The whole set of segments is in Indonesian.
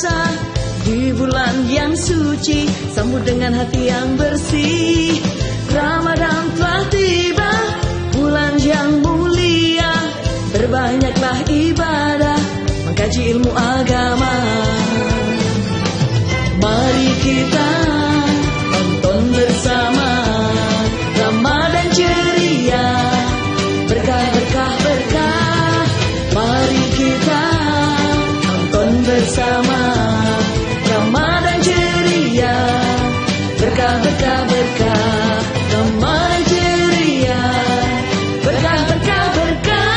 puasa di bulan yang suci, sambut dengan hati yang bersih. Ramadan telah tiba, bulan yang mulia, berbanyaklah ibadah, mengkaji ilmu agama. Mari kita tonton bersama Ramadan ceria, berkah-berkah berkah. Mari kita tonton bersama Ramadan ceria, berkah-berkah berkah. Ramadan ceria, berkah-berkah berkah.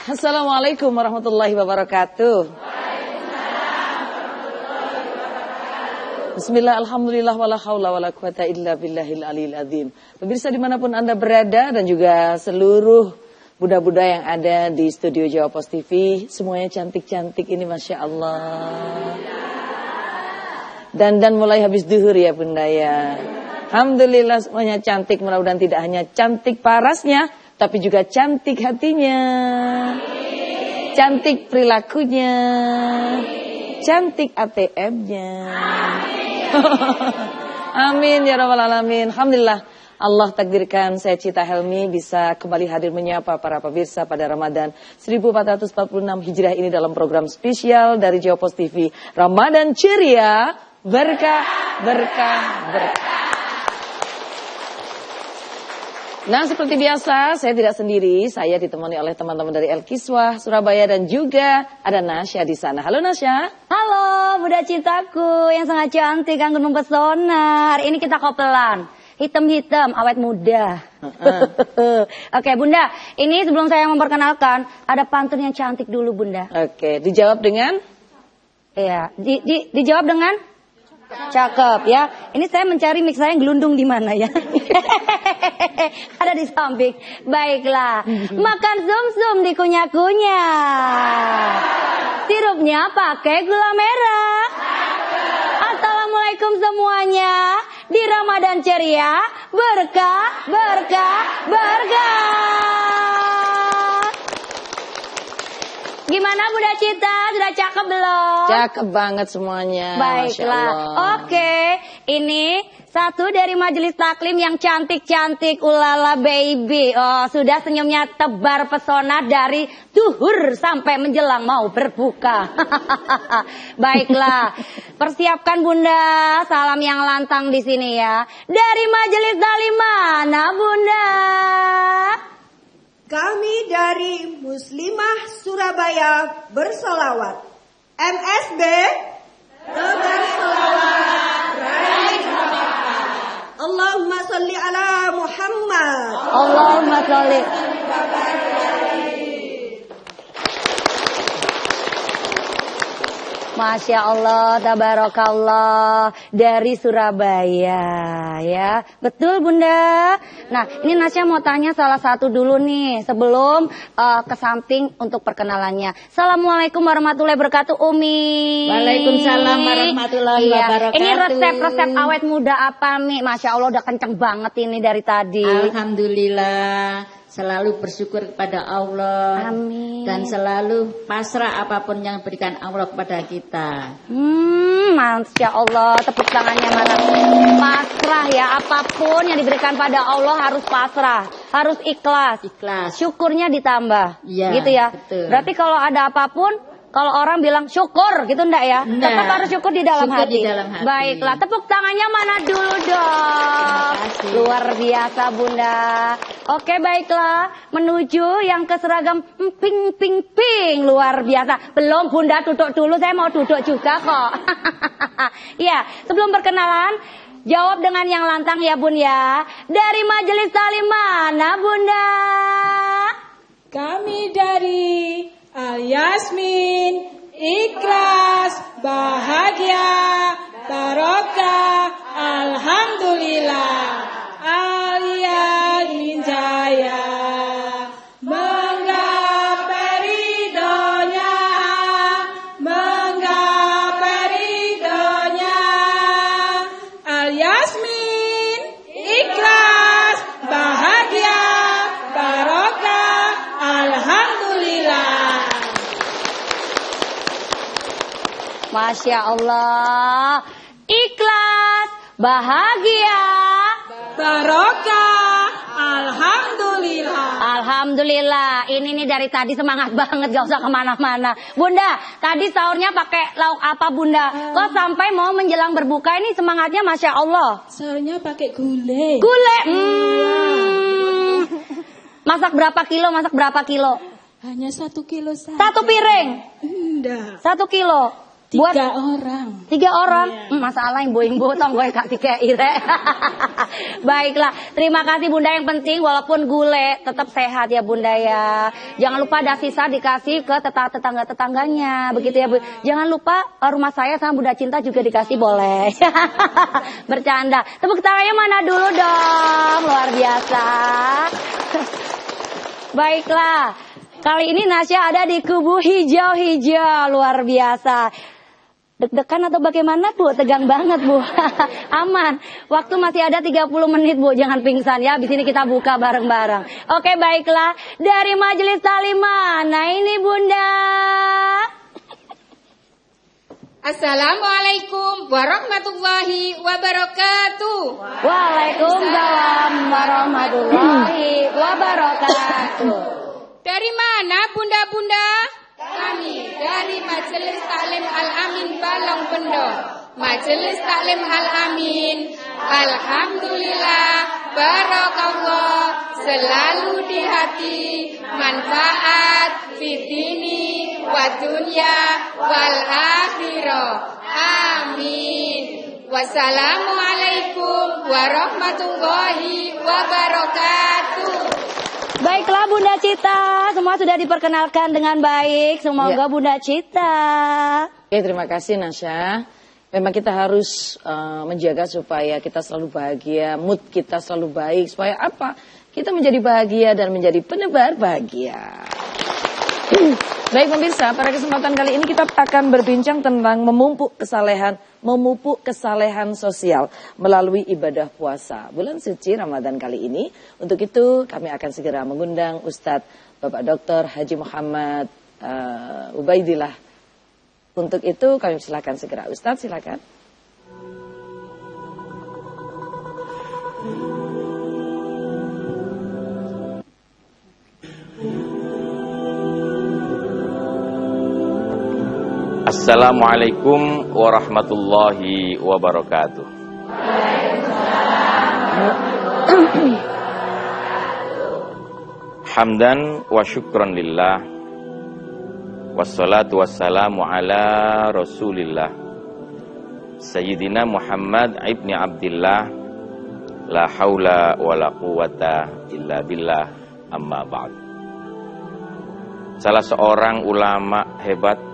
Assalamualaikum warahmatullahi wabarakatuh. Bismillah, alhamdulillah, wala haula wala quwata illa billahil aliyil azim. Pemirsa dimanapun Anda berada dan juga seluruh Bunda-bunda yang ada di studio Jawa Pos TV, semuanya cantik-cantik ini, Masya Allah. Dan mulai habis duhur ya Bunda ya. Alhamdulillah semuanya cantik, mudah-mudahan tidak hanya cantik parasnya, tapi juga cantik hatinya, cantik perilakunya, cantik ATM-nya. Amin ya rabbal alamin. Alhamdulillah Allah takdirkan saya Cita Helmi bisa kembali hadir menyapa para pemirsa pada Ramadan 1446 Hijriah ini dalam program spesial dari Jawa Pos TV, Ramadan Ceria, berkah berkah berkah. Nah, seperti biasa saya tidak sendiri, saya ditemani oleh teman-teman dari El Kiswah Surabaya dan juga ada Nasya di sana. Halo Nasya. Halo Bunda Cintaku yang sangat cantik, anggun mempesona. Hari ini kita kopelan, hitam-hitam, awet muda. Oke Bunda, ini sebelum saya memperkenalkan, ada pantun yang cantik dulu Bunda. Oke, dijawab dengan? Iya, dijawab dengan? Cakep ya. Ini saya mencari mix saya yang gelundung di mana ya. Ada di samping. Baiklah. Makan sum-sum dikunyah-kunyah. Sirupnya pakai gula merah. Assalamualaikum semuanya. Di Ramadan ceria, berkah, berkah, berkah. Gimana Bunda Cita? Sudah cakep belum? Cakep banget semuanya. Baiklah. Oke, ini satu dari majelis taklim yang cantik-cantik, ulala baby. Oh, sudah senyumnya tebar pesona dari zuhur sampai menjelang mau berbuka. Baiklah. Persiapkan Bunda, salam yang lantang di sini ya. Dari majelis taklim mana Bunda? Kami dari Muslimah Surabaya bersolawat. MSB tebar solawat raih barokah. Allahumma sholli ala Muhammad. Allahumma sholli. Masya Allah, tabarakallah, dari Surabaya ya. Betul Bunda. Nah ini Nasya mau tanya salah satu dulu nih sebelum ke samping untuk perkenalannya. Assalamualaikum warahmatullahi wabarakatuh Umi. Waalaikumsalam warahmatullahi wabarakatuh. Ini resep-resep awet muda apa Mi? Masya Allah udah kenceng banget ini dari tadi. Alhamdulillah. Selalu bersyukur kepada Allah. Amin. Dan selalu pasrah apapun yang berikan Allah kepada kita. Masya Allah, tepuk tangannya mana? Pasrah ya, apapun yang diberikan pada Allah harus pasrah, harus ikhlas. Ikhlas. Syukurnya ditambah, Iya, gitu ya. betul. Berarti kalau ada apapun, kalau orang bilang syukur, gitu enggak ya? Enggak. Tetap harus syukur di dalam Syukur hati. di dalam hati. Baiklah, tepuk tangannya mana dulu dong? Terima kasih. Luar biasa Bunda. Oke baiklah, menuju yang ke seragam ping, luar biasa. Belum Bunda duduk dulu, saya mau duduk juga kok. Ya, sebelum perkenalan, jawab dengan yang lantang ya Bun ya. Dari majelis taklim mana Bunda? Kami dari Al-Yasmin, ikhlas, bahagia, barokah, alhamdulillah. Al-Yamin Jaya, menggapai ridhonya, menggapai ridhonya. Al-Yasmin, ikhlas, bahagia, barokah, alhamdulillah. Masya Allah. Ikhlas, bahagia, Barokah. Alhamdulillah. Alhamdulillah. Ini nih dari tadi semangat banget, gak usah kemana-mana. Bunda, tadi sahurnya pakai lauk apa Bunda? Kok sampai mau menjelang berbuka ini semangatnya Masya Allah. Sahurnya pakai gulai. Gulai. Masak berapa kilo? Masak berapa kilo? Hanya 1 kilo saja. 1 piring. Enggak. 1 kilo. 3 Buat orang. 3 orang. Masalah yang boing botong gue kak tiga ire. Baiklah, terima kasih Bunda. Yang penting walaupun gulai tetap sehat ya Bunda ya. Jangan lupa ada sisa dikasih ke tetangga-tetangganya. Begitu ya Bu. Jangan lupa rumah saya sama Bunda Cinta juga dikasih boleh. Bercanda. Tepuk tangannya mana dulu dong. Luar biasa. Baiklah. Kali ini Nasya ada di kubu hijau-hijau. Luar biasa. Deg-degan atau bagaimana Bu? Tegang banget Bu. Aman. Waktu masih ada 30 menit Bu. Jangan pingsan ya. Abis ini kita buka bareng-bareng. Oke baiklah. Dari Majelis Taklimah. Nah ini Bunda. Assalamualaikum warahmatullahi wabarakatuh. Waalaikumsalam warahmatullahi wabarakatuh. Dari mana bunda-bunda? Kami dari Majelis Taklim Al-Amin Balong Bendo. Majelis Taklim Al-Amin. Alhamdulillah, barakallah, selalu di hati, manfaat fitini wa dunya wal akhirah. Amin. Wassalamualaikum warahmatullahi wabarakatuh. Baiklah Bunda Cita, semua sudah diperkenalkan dengan baik. Semoga Bunda Cita. Oke, terima kasih Nasya. Memang kita harus menjaga supaya kita selalu bahagia, mood kita selalu baik. Supaya apa? Kita menjadi bahagia dan menjadi penebar bahagia. Baik pemirsa, pada kesempatan kali ini kita akan berbincang tentang memupuk kesalehan sosial melalui ibadah puasa bulan suci Ramadan kali ini. Untuk itu kami akan segera mengundang Ustadz Bapak Dr. Haji Muhammad Ubaidillah. Untuk itu kami silakan segera. Ustadz silakan. Assalamualaikum warahmatullahi wabarakatuh. Hamdan wa syukran lillah. Wassalatu wassalamu ala rasulillah Sayyidina Muhammad ibni Abdillah. La haula wa la quwata illa billah, amma ba'd. Salah seorang ulama hebat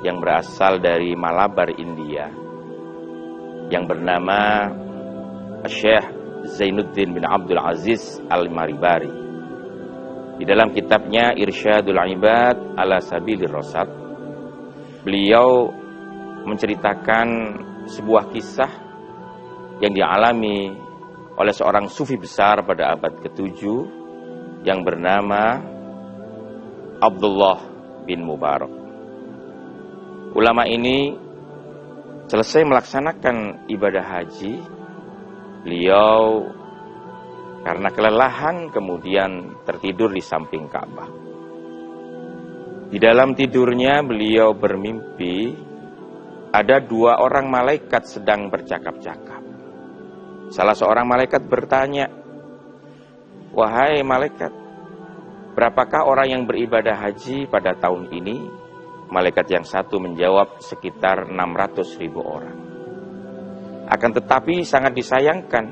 yang berasal dari Malabar, India, yang bernama Syekh Zainuddin bin Abdul Aziz Al-Maribari. Di dalam kitabnya Irsyadul Ibad ala Sabilir Rasyad, beliau menceritakan sebuah kisah yang dialami oleh seorang sufi besar pada abad ke-7 yang bernama Abdullah bin Mubarak. Ulama ini selesai melaksanakan ibadah haji, beliau karena kelelahan kemudian tertidur di samping Ka'bah. Di dalam tidurnya beliau bermimpi ada 2 orang malaikat sedang bercakap-cakap. Salah seorang malaikat bertanya, "Wahai malaikat, berapakah orang yang beribadah haji pada tahun ini?" Malaikat yang satu menjawab, sekitar 600.000 orang. Akan tetapi sangat disayangkan,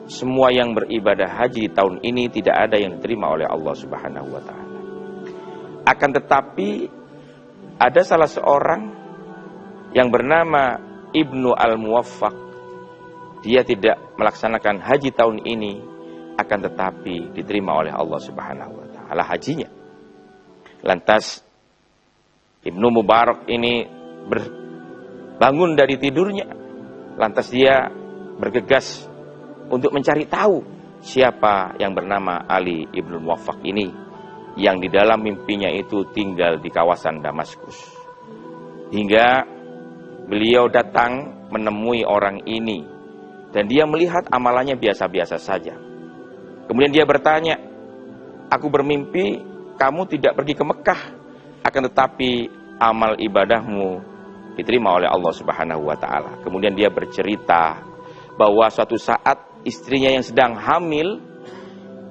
semua yang beribadah haji di tahun ini tidak ada yang diterima oleh Allah Subhanahu wa Ta'ala. Akan tetapi ada salah seorang yang bernama Ibnu Al-Muwaffaq. Dia tidak melaksanakan haji tahun ini, akan tetapi diterima oleh Allah Subhanahu wa Ta'ala hajinya. Lantas Ibnu Mubarak ini bangun dari tidurnya. Lantas dia bergegas untuk mencari tahu siapa yang bernama Ali Ibnu Muwaffaq ini, yang di dalam mimpinya itu tinggal di kawasan Damaskus. Hingga beliau datang menemui orang ini dan dia melihat amalannya biasa-biasa saja. Kemudian dia bertanya, aku bermimpi kamu tidak pergi ke Mekah, akan tetapi amal ibadahmu diterima oleh Allah Subhanahu wa Ta'ala. Kemudian dia bercerita bahwa suatu saat istrinya yang sedang hamil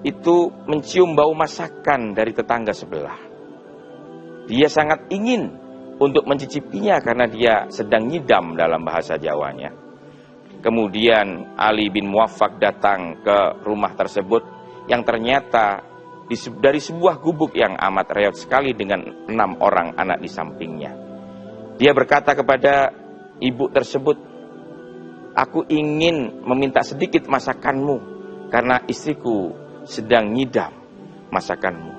itu mencium bau masakan dari tetangga sebelah. Dia sangat ingin untuk mencicipinya karena dia sedang ngidam dalam bahasa Jawanya. Kemudian Ali bin Muwaffaq datang ke rumah tersebut yang ternyata dari sebuah gubuk yang amat reot sekali dengan 6 orang anak di sampingnya. Dia berkata kepada ibu tersebut, aku ingin meminta sedikit masakanmu karena istriku sedang ngidam masakanmu.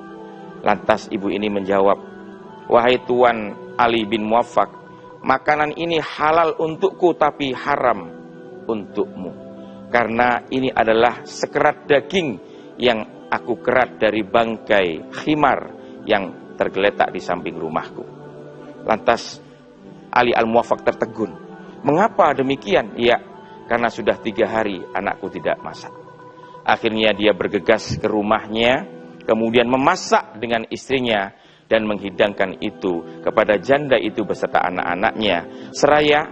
Lantas ibu ini menjawab, wahai Tuan Ali bin Muwaffaq, makanan ini halal untukku tapi haram untukmu. Karena ini adalah sekerat daging yang aku kerat dari bangkai khimar yang tergeletak di samping rumahku. Lantas Ali al-Muwaffaq tertegun. Mengapa demikian? Ya, karena sudah 3 hari anakku tidak masak. Akhirnya dia bergegas ke rumahnya, kemudian memasak dengan istrinya dan menghidangkan itu kepada janda itu beserta anak-anaknya, seraya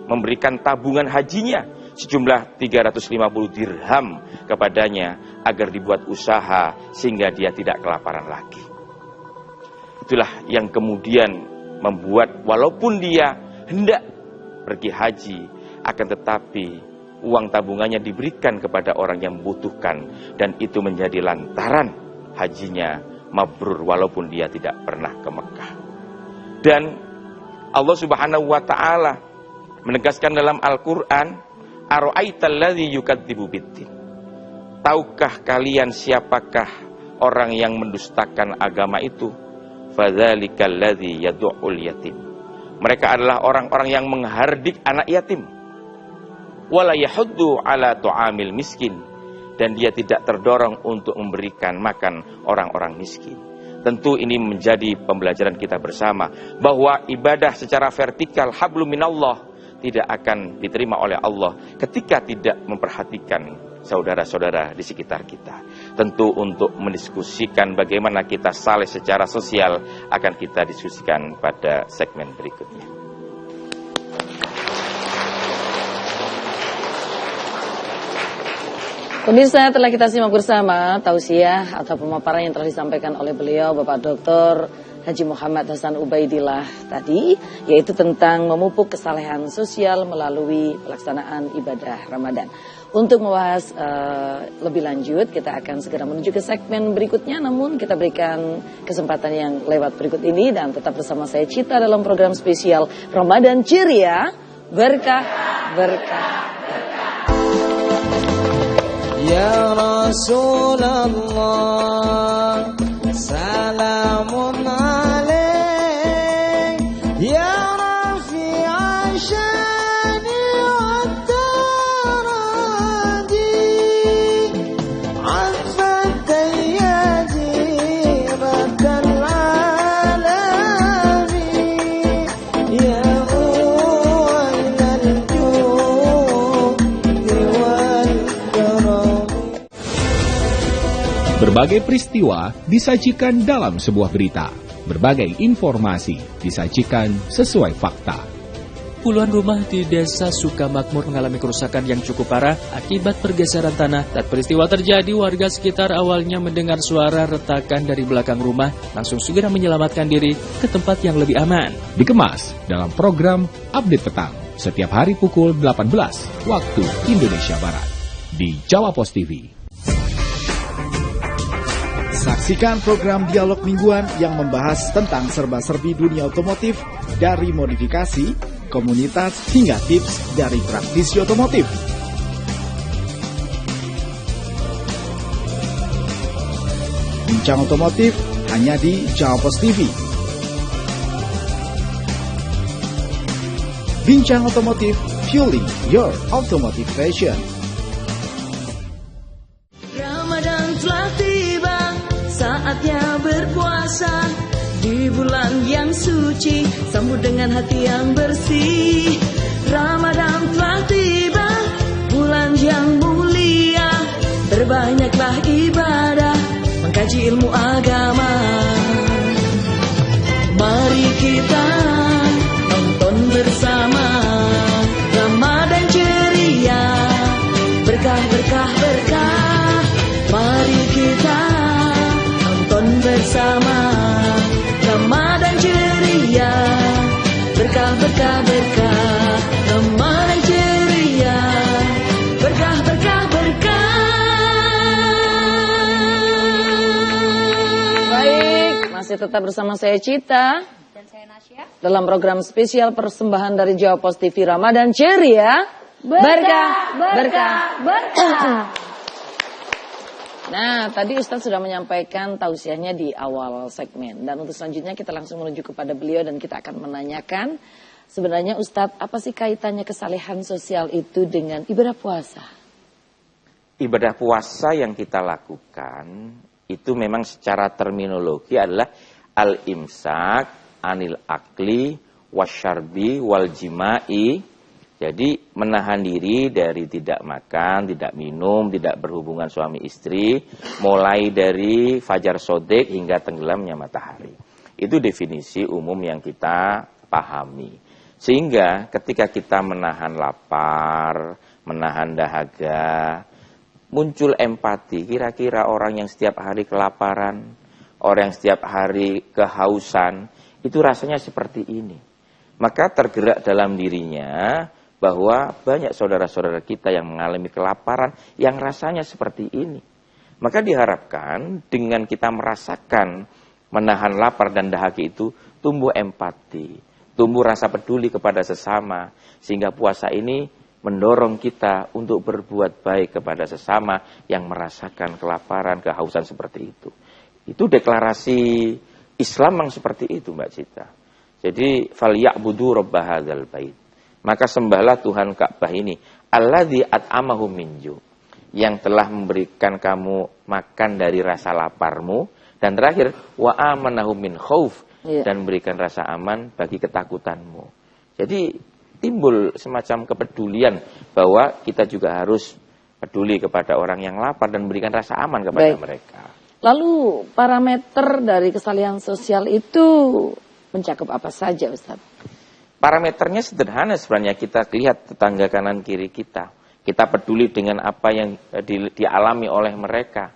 memberikan tabungan hajinya sejumlah 350 dirham kepadanya agar dibuat usaha sehingga dia tidak kelaparan lagi. Itulah yang kemudian membuat walaupun dia hendak pergi haji, akan tetapi uang tabungannya diberikan kepada orang yang membutuhkan, dan itu menjadi lantaran hajinya mabrur walaupun dia tidak pernah ke Mekah. Dan Allah Subhanahu wa Ta'ala menegaskan dalam Al-Quran, ara'aital ladzi yukadzibu biddin. Tahukah kalian siapakah orang yang mendustakan agama itu? Fadzalikal ladzi yad'ul yatim. Mereka adalah orang-orang yang menghardik anak yatim. Wala yahuddu ala tu'amil miskin. Dan dia tidak terdorong untuk memberikan makan orang-orang miskin. Tentu ini menjadi pembelajaran kita bersama, bahwa ibadah secara vertikal hablum minallah tidak akan diterima oleh Allah ketika tidak memperhatikan saudara-saudara di sekitar kita. Tentu untuk mendiskusikan bagaimana kita saleh secara sosial akan kita diskusikan pada segmen berikutnya. Pemirsa, telah kita simak bersama tausiah atau pemaparan yang telah disampaikan oleh beliau Bapak Dr. Haji Muhammad Hasan Ubaidillah tadi, yaitu tentang memupuk kesalehan sosial melalui pelaksanaan ibadah Ramadan. Untuk membahas lebih lanjut, kita akan segera menuju ke segmen berikutnya, namun kita berikan kesempatan yang lewat berikut ini, dan tetap bersama saya Cita dalam program spesial Ramadan Ceria, Berkah, Berkah, Berkah. Ya Rasulullah, salamun alaik, ya rafi'a syani wa taradi, afat yajibatal alami, ya huwailal judi wal karam. Berbagai peristiwa disajikan dalam sebuah berita. Berbagai informasi disajikan sesuai fakta. Puluhan rumah di desa Sukamakmur mengalami kerusakan yang cukup parah akibat pergeseran tanah. Saat peristiwa terjadi, warga sekitar awalnya mendengar suara retakan dari belakang rumah, langsung segera menyelamatkan diri ke tempat yang lebih aman. Dikemas dalam program Update Petang setiap hari pukul 18 waktu Indonesia Barat di Jawa Pos TV. Saksikan program dialog mingguan yang membahas tentang serba-serbi dunia otomotif, dari modifikasi, komunitas, hingga tips dari praktisi otomotif. Bincang otomotif hanya di Jawa Pos TV. Bincang otomotif, fueling your automotive passion. Ramadan telah tiba, saatnya berpuasa di bulan yang suci, sambut dengan hati yang bersih. Ramadan telah tiba, bulan yang mulia, berbanyaklah ibadah, mengkaji ilmu agama. Mari kita nonton bersama Ramadan ceria, berkah berkah berkah. Mari kita nonton bersama Ramadan ceria, berkah berkah berkah. Ramadan ceria, berkah berkah berkah. Baik, masih tetap bersama saya Cita Dan saya Nasya. dalam program spesial persembahan dari Jawa Pos TV Ramadan ceria, berkah berkah berkah. Nah, tadi Ustadz sudah menyampaikan tausiahnya di awal segmen. Dan untuk selanjutnya kita langsung menuju kepada beliau dan kita akan menanyakan, sebenarnya Ustadz, apa sih kaitannya kesalehan sosial itu dengan ibadah puasa? Ibadah puasa yang kita lakukan itu memang secara terminologi adalah al-imsak anil akli wasyarbi wal jima'i. Jadi menahan diri dari tidak makan, tidak minum, tidak berhubungan suami istri, mulai dari fajar shodek hingga tenggelamnya matahari. Itu definisi umum yang kita pahami. Sehingga ketika kita menahan lapar, menahan dahaga, muncul empati. Kira-kira orang yang setiap hari kelaparan, orang yang setiap hari kehausan, itu rasanya seperti ini. Maka tergerak dalam dirinya bahwa banyak saudara-saudara kita yang mengalami kelaparan yang rasanya seperti ini. Maka diharapkan dengan kita merasakan menahan lapar dan dahaga itu, tumbuh empati, tumbuh rasa peduli kepada sesama, sehingga puasa ini mendorong kita untuk berbuat baik kepada sesama yang merasakan kelaparan, kehausan seperti itu. Itu deklarasi Islam yang seperti itu, Mbak Cita. Jadi falyabudu rabb hadzal bait. Maka sembahlah Tuhan Ka'bah ini, alladzi at'amahum min ju', yang telah memberikan kamu makan dari rasa laparmu, dan terakhir wa amanahum min khauf, dan memberikan rasa aman bagi ketakutanmu. Jadi timbul semacam kepedulian bahwa kita juga harus peduli kepada orang yang lapar dan memberikan rasa aman kepada mereka. Lalu parameter dari kesalehan sosial itu mencakup apa saja, Ustaz? Parameternya sederhana sebenarnya, kita lihat tetangga kanan kiri kita. Kita peduli dengan apa yang dialami oleh mereka.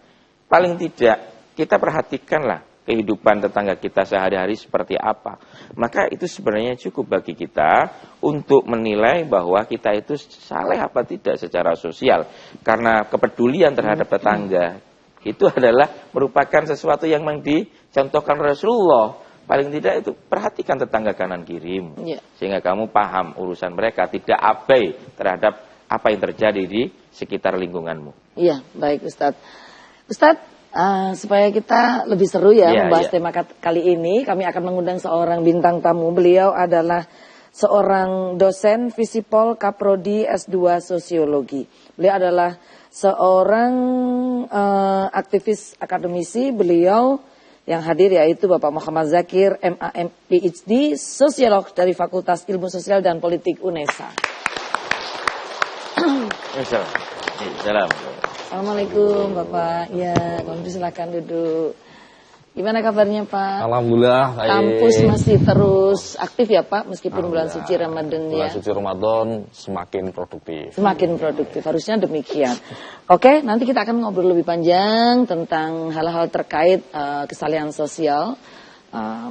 Paling tidak kita perhatikanlah kehidupan tetangga kita sehari-hari seperti apa. Maka itu sebenarnya cukup bagi kita untuk menilai bahwa kita itu saleh apa tidak secara sosial. Karena kepedulian terhadap tetangga itu adalah merupakan sesuatu yang memang dicontohkan Rasulullah. Paling tidak itu perhatikan tetangga kanan kirimu, sehingga kamu paham urusan mereka, tidak abai terhadap apa yang terjadi di sekitar lingkunganmu. Iya, baik Ustadz. Ustadz, supaya kita lebih seru membahas tema kali ini, kami akan mengundang seorang bintang tamu. Beliau adalah seorang dosen Visipol Kaprodi S2 Sosiologi. Beliau adalah seorang aktivis akademisi. Beliau yang hadir yaitu Bapak Muhammad Zakir, MA PhD, sosiolog dari Fakultas Ilmu Sosial dan Politik UNESA. Assalamualaikum Bapak. Ya, silakan duduk. Gimana kabarnya Pak? Alhamdulillah. Kampus masih terus aktif ya Pak, meskipun bulan suci Ramadan ya. Bulan suci Ramadan semakin produktif. Semakin produktif, harusnya demikian. Oke, nanti kita akan ngobrol lebih panjang tentang hal-hal terkait kesalehan sosial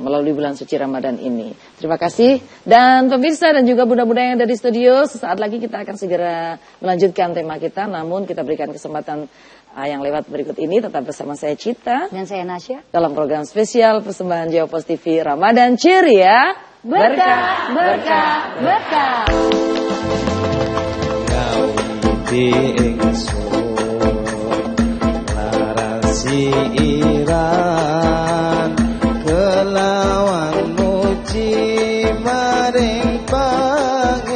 melalui bulan suci Ramadan ini. Terima kasih. Dan pemirsa dan juga bunda-bunda yang ada di studio, sesaat lagi kita akan segera melanjutkan tema kita. Namun kita berikan kesempatan yang lewat berikut ini. Tetap bersama saya Cita dan saya Nasya dalam program spesial persembahan Jawa Pos TV Ramadan ceria, berkah berkah berkah. Larasi iran kelawan muji maring pangeran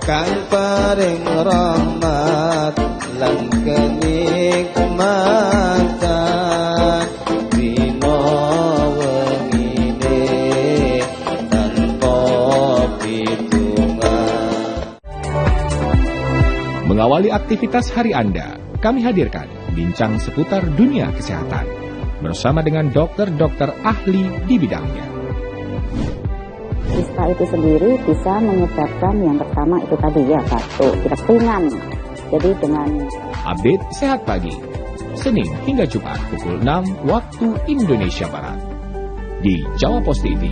kang paring rahmat lan kenikmatan dina Awali aktivitas hari Anda, kami hadirkan bincang seputar dunia kesehatan bersama dengan dokter-dokter ahli di bidangnya. Ispa itu sendiri bisa menyebabkan yang pertama itu tadi ya, batuk, pilek ringan. Jadi dengan update Sehat Pagi, Senin hingga Jumat pukul 6 waktu Indonesia Barat di Jawa Pos TV.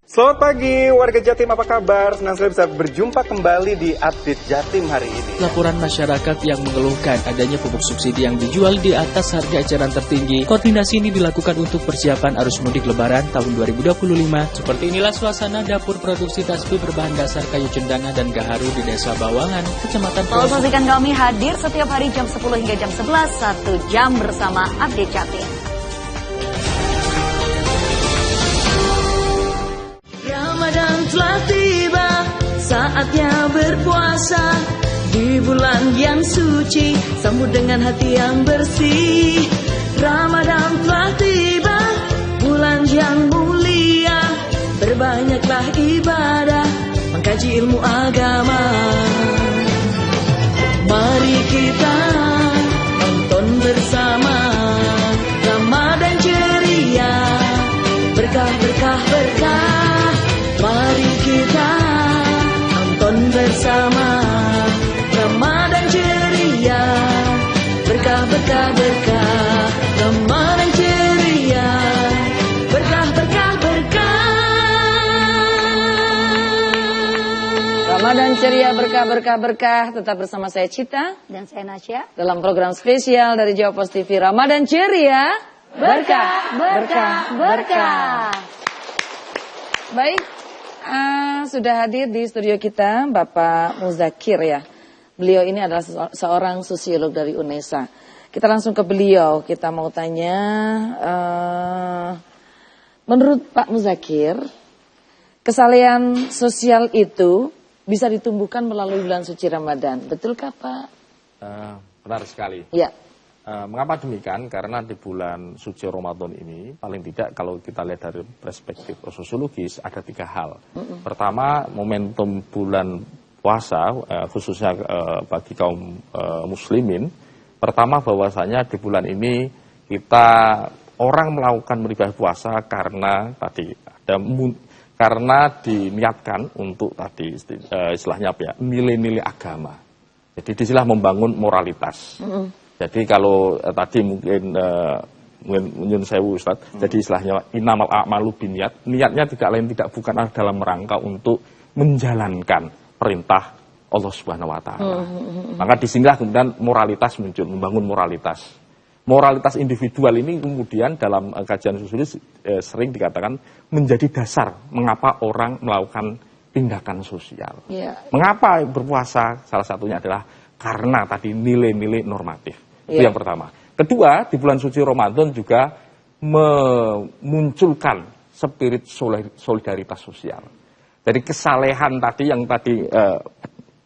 Selamat pagi warga Jatim, apa kabar? Senang sekali bisa berjumpa kembali di Update Jatim hari ini. Laporan masyarakat yang mengeluhkan adanya pupuk subsidi yang dijual di atas harga eceran tertinggi. Koordinasi ini dilakukan untuk persiapan arus mudik lebaran tahun 2025. Seperti inilah suasana dapur produksi tasbih berbahan dasar kayu cendana dan gaharu di Desa Bawangan, Kecamatan Tolong saksikan kami hadir setiap hari jam 10 hingga jam 11, 1 jam bersama Update Jatim. Ramadan telah tiba, saatnya berpuasa. Di bulan yang suci, sambut dengan hati yang bersih. Ramadan telah tiba, bulan yang mulia. Berbanyaklah ibadah, mengkaji ilmu agama. Mari kita nonton bersama Ramadan ceria, berkah-berkah berkah. Mari kita nonton bersama Ramadan ceria, berkah-berkah berkah. Ramadan ceria, berkah-berkah berkah. Ramadan ceria, berkah-berkah berkah. Tetap bersama saya Cita dan saya Nasya dalam program spesial dari Jawa Pos TV, Ramadan ceria, berkah, berkah, berkah. Baik. Sudah hadir di studio kita Bapak Muzakir ya. Beliau ini adalah seorang sosiolog dari UNESA. Kita langsung ke beliau. Kita mau tanya, menurut Pak Muzakir, kesalehan sosial itu bisa ditumbuhkan melalui bulan suci Ramadan. Betulkah Pak? Benar sekali. Ya. Mengapa demikian? Karena di bulan suci Ramadan ini, paling tidak kalau kita lihat dari perspektif sosiologis, ada 3 hal. Pertama, momentum bulan puasa, khususnya bagi kaum muslimin. Pertama, bahwasanya di bulan ini kita orang melakukan beribadah puasa karena tadi ada karena diniatkan untuk tadi istilahnya apa ya, nilai-nilai agama. Jadi disinilah membangun moralitas. Jadi kalau tadi mungkin menyun sewu Ustaz, jadi istilahnya inamal a'malu biniat, niatnya tidak lain tidak bukan dalam rangka untuk menjalankan perintah Allah Subhanahu wa taala. Maka disinilah kemudian moralitas muncul, membangun moralitas. Moralitas individual ini kemudian dalam kajian sosiologis sering dikatakan menjadi dasar mengapa orang melakukan tindakan sosial. Mengapa berpuasa? Salah satunya adalah karena tadi nilai-nilai normatif. Itu yang pertama. Kedua, di bulan suci Ramadan juga memunculkan spirit solidaritas sosial. Jadi kesalehan tadi yang tadi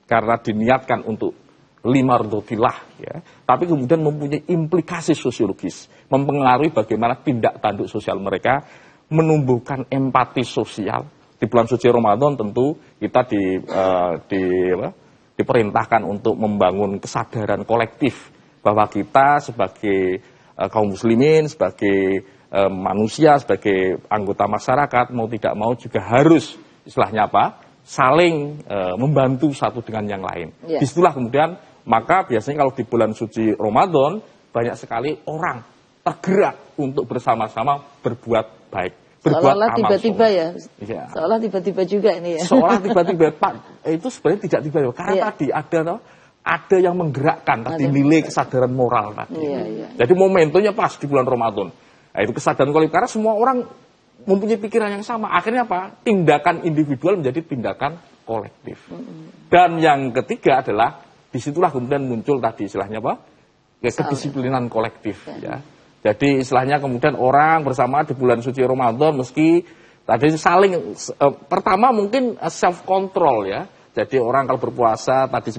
karena diniatkan untuk limardotillah ya, tapi kemudian mempunyai implikasi sosiologis, mempengaruhi bagaimana tindak tanduk sosial mereka, menumbuhkan empati sosial. Di bulan suci Ramadan tentu kita diperintahkan untuk membangun kesadaran kolektif bahwa kita sebagai kaum muslimin, sebagai manusia, sebagai anggota masyarakat mau tidak mau juga harus istilahnya apa? Saling membantu satu dengan yang lain. Disitulah kemudian maka biasanya kalau di bulan suci Ramadan banyak sekali orang tergerak untuk bersama-sama berbuat baik. Seolah-olah tiba-tiba ya. Seolah tiba-tiba juga ini ya. Seolah tiba-tiba Pak, itu sebenarnya tidak tiba-tiba karena tadi ada yang menggerakkan tadi nilai kesadaran moral tadi. Jadi momentumnya pas di bulan Ramadan. Nah, itu kesadaran kolektif karena semua orang mempunyai pikiran yang sama. Akhirnya apa? Tindakan individual menjadi tindakan kolektif. Dan yang ketiga adalah disitulah kemudian muncul tadi istilahnya apa? Ya, kedisiplinan kolektif ya. Jadi istilahnya kemudian orang bersama di bulan suci Ramadan meski tadi saling pertama mungkin self control ya. Jadi orang kalau berpuasa tadi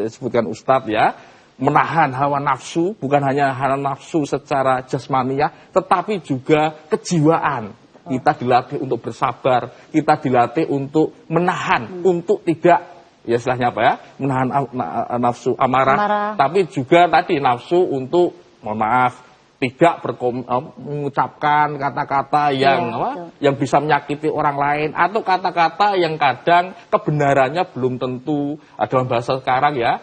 disebutkan Ustadz ya, menahan hawa nafsu, bukan hanya hawa nafsu secara jasmaniah, tetapi juga kejiwaan. kita dilatih untuk bersabar, kita dilatih untuk menahan, untuk tidak, ya istilahnya apa ya, menahan nafsu amarah, tapi juga tadi nafsu untuk, mohon maaf, tidak mengucapkan kata-kata yang yang bisa menyakiti orang lain, atau kata-kata yang kadang kebenarannya belum tentu, dalam bahasa sekarang ya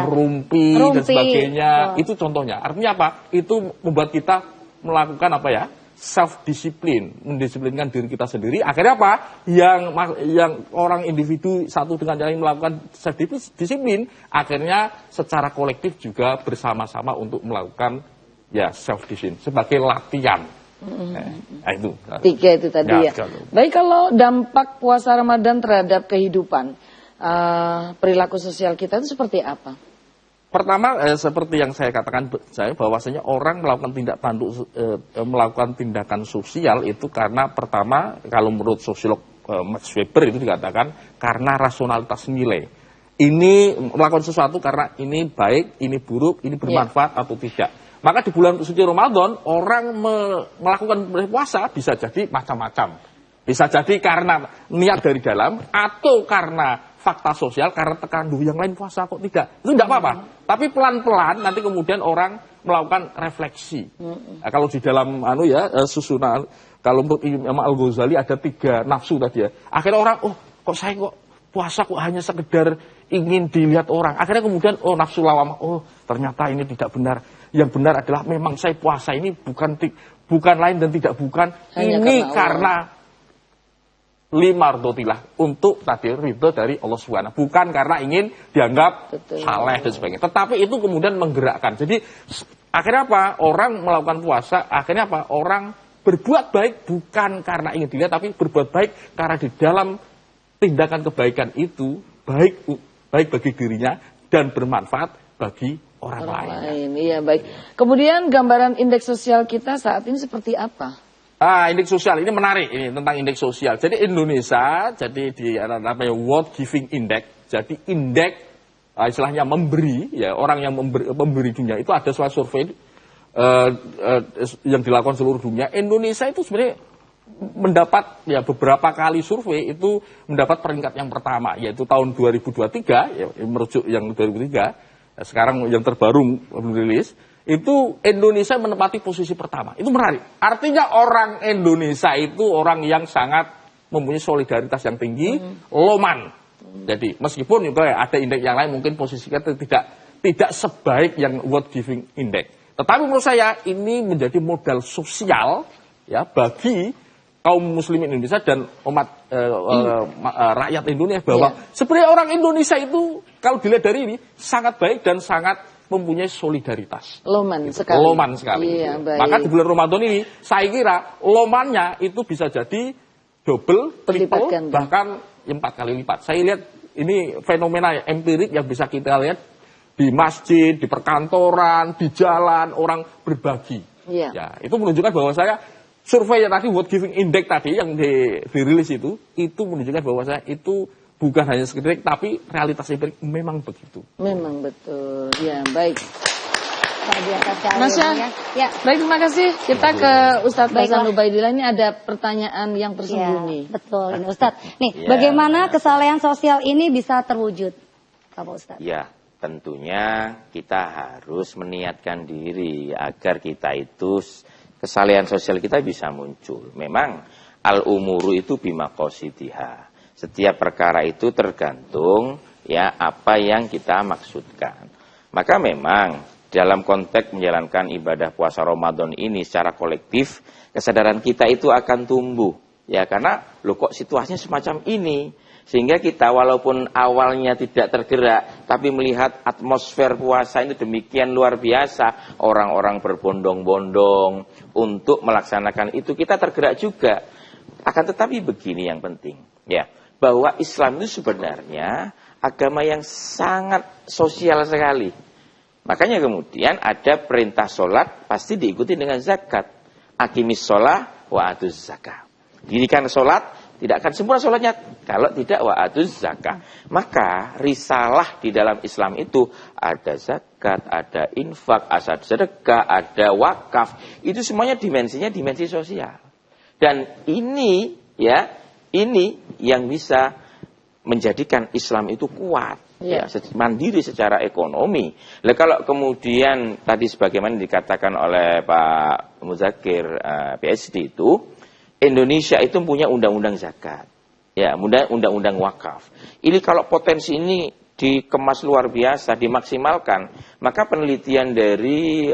rumpi dan sebagainya. Itu contohnya. Artinya apa? Itu membuat kita melakukan apa ya? Self disiplin, mendisiplinkan diri kita sendiri. Akhirnya apa? Yang orang individu satu dengan yang lain melakukan self disiplin, akhirnya secara kolektif juga bersama-sama untuk melakukan ya self disiplin sebagai latihan. Itu 3 itu tadi ya. Baik, kalau dampak puasa Ramadan terhadap kehidupan, perilaku sosial kita itu seperti apa? Pertama, seperti yang saya katakan, bahwasanya orang melakukan tindakan sosial itu karena pertama, kalau menurut sosiolog Max Weber itu dikatakan karena rasionalitas nilai. Ini melakukan sesuatu karena ini baik, ini buruk, ini bermanfaat atau tidak. Maka di bulan suci Ramadan orang melakukan puasa bisa jadi macam-macam. Bisa jadi karena niat dari dalam, atau karena fakta sosial, karena tekan yang lain puasa kok tidak. Itu tidak apa-apa. Tapi pelan-pelan nanti kemudian orang melakukan refleksi. Nah, kalau di dalam susunan, kalau menurut Imam Al-Ghazali ada 3 nafsu tadi ya. Akhirnya orang, kok saya kok puasa kok hanya sekedar ingin dilihat orang. Akhirnya kemudian nafsu lawamah, ternyata ini tidak benar. Yang benar adalah memang saya puasa ini bukan lain dan tidak bukan hanya ini karena limardotilah, untuk tadi ridho dari Allah SWT, bukan karena ingin dianggap saleh dan sebagainya. Tetapi itu kemudian menggerakkan. Jadi akhirnya apa? Orang melakukan puasa, akhirnya apa? Orang berbuat baik bukan karena ingin dilihat, tapi berbuat baik karena di dalam tindakan kebaikan itu baik bagi dirinya dan bermanfaat bagi orang lain. Iya, baik. Kemudian gambaran indeks sosial kita saat ini seperti apa? Indeks sosial ini menarik, ini tentang indeks sosial. Jadi Indonesia, jadi di namanya World Giving Index, jadi indeks istilahnya memberi, ya orang yang memberi dunia itu ada suatu survei yang dilakukan seluruh dunia. Indonesia itu sebenarnya mendapat beberapa kali survei itu mendapat peringkat yang pertama, yaitu tahun 2023, merujuk yang 2003. Sekarang yang terbaru belum rilis. Itu Indonesia menempati posisi pertama. Itu menarik. Artinya orang Indonesia itu orang yang sangat mempunyai solidaritas yang tinggi, loman. Jadi meskipun juga ada indeks yang lain mungkin posisinya tidak sebaik yang World Giving Index. Tetapi menurut saya ini menjadi modal sosial ya bagi kaum muslimin Indonesia dan umat rakyat Indonesia bahwa sebenarnya orang Indonesia itu kalau dilihat dari ini sangat baik dan sangat mempunyai solidaritas. Loman sekali. Loman sekali. Iya, maka di bulan Ramadan ini saya kira lomannya itu bisa jadi double, triple, bahkan 4 kali lipat. Saya lihat ini fenomena empirik yang bisa kita lihat di masjid, di perkantoran, di jalan, orang berbagi. Iya. Ya, itu menunjukkan bahwa saya survei yang tadi World Giving Index tadi yang dirilis itu menunjukkan bahwa saya itu bukan hanya sekedar, tapi realitas empirik memang begitu. Memang betul. Ya, baik. Mas ya. Baik, terima kasih. Kita ke Ustadz Hasan Ubaidillah. Ini ada pertanyaan yang tersembunyi. Ya, betul, ini Ustadz. Nih, bagaimana kesalehan sosial ini bisa terwujud, Bapak Ustadz? Ya, tentunya kita harus meniatkan diri agar kita itu kesalehan sosial kita bisa muncul. Memang al-umuru itu bimaqasidiha. Setiap perkara itu tergantung ya apa yang kita maksudkan. Maka memang dalam konteks menjalankan ibadah puasa Ramadan ini secara kolektif, kesadaran kita itu akan tumbuh. Ya karena kok situasinya semacam ini. Sehingga kita walaupun awalnya tidak tergerak, tapi melihat atmosfer puasa ini demikian luar biasa. Orang-orang berbondong-bondong untuk melaksanakan itu, kita tergerak juga. Akan tetapi begini yang penting. Ya, bahwa Islam itu sebenarnya agama yang sangat sosial sekali. Makanya kemudian ada perintah sholat pasti diikuti dengan zakat. Aqimis sholah wa atuz zakah. Dirikan sholat, tidak akan sempurna sholatnya kalau tidak wa atuz zakah. Maka risalah di dalam Islam itu ada zakat, ada infak, ada sedekah, ada wakaf. Itu semuanya dimensinya dimensi sosial. Dan ini yang bisa menjadikan Islam itu kuat. Mandiri secara ekonomi. Nah, kalau kemudian tadi sebagaimana dikatakan oleh Pak Muzakir PhD itu, Indonesia itu punya undang-undang zakat, undang-undang wakaf. Ini kalau potensi ini dikemas luar biasa, dimaksimalkan, maka penelitian dari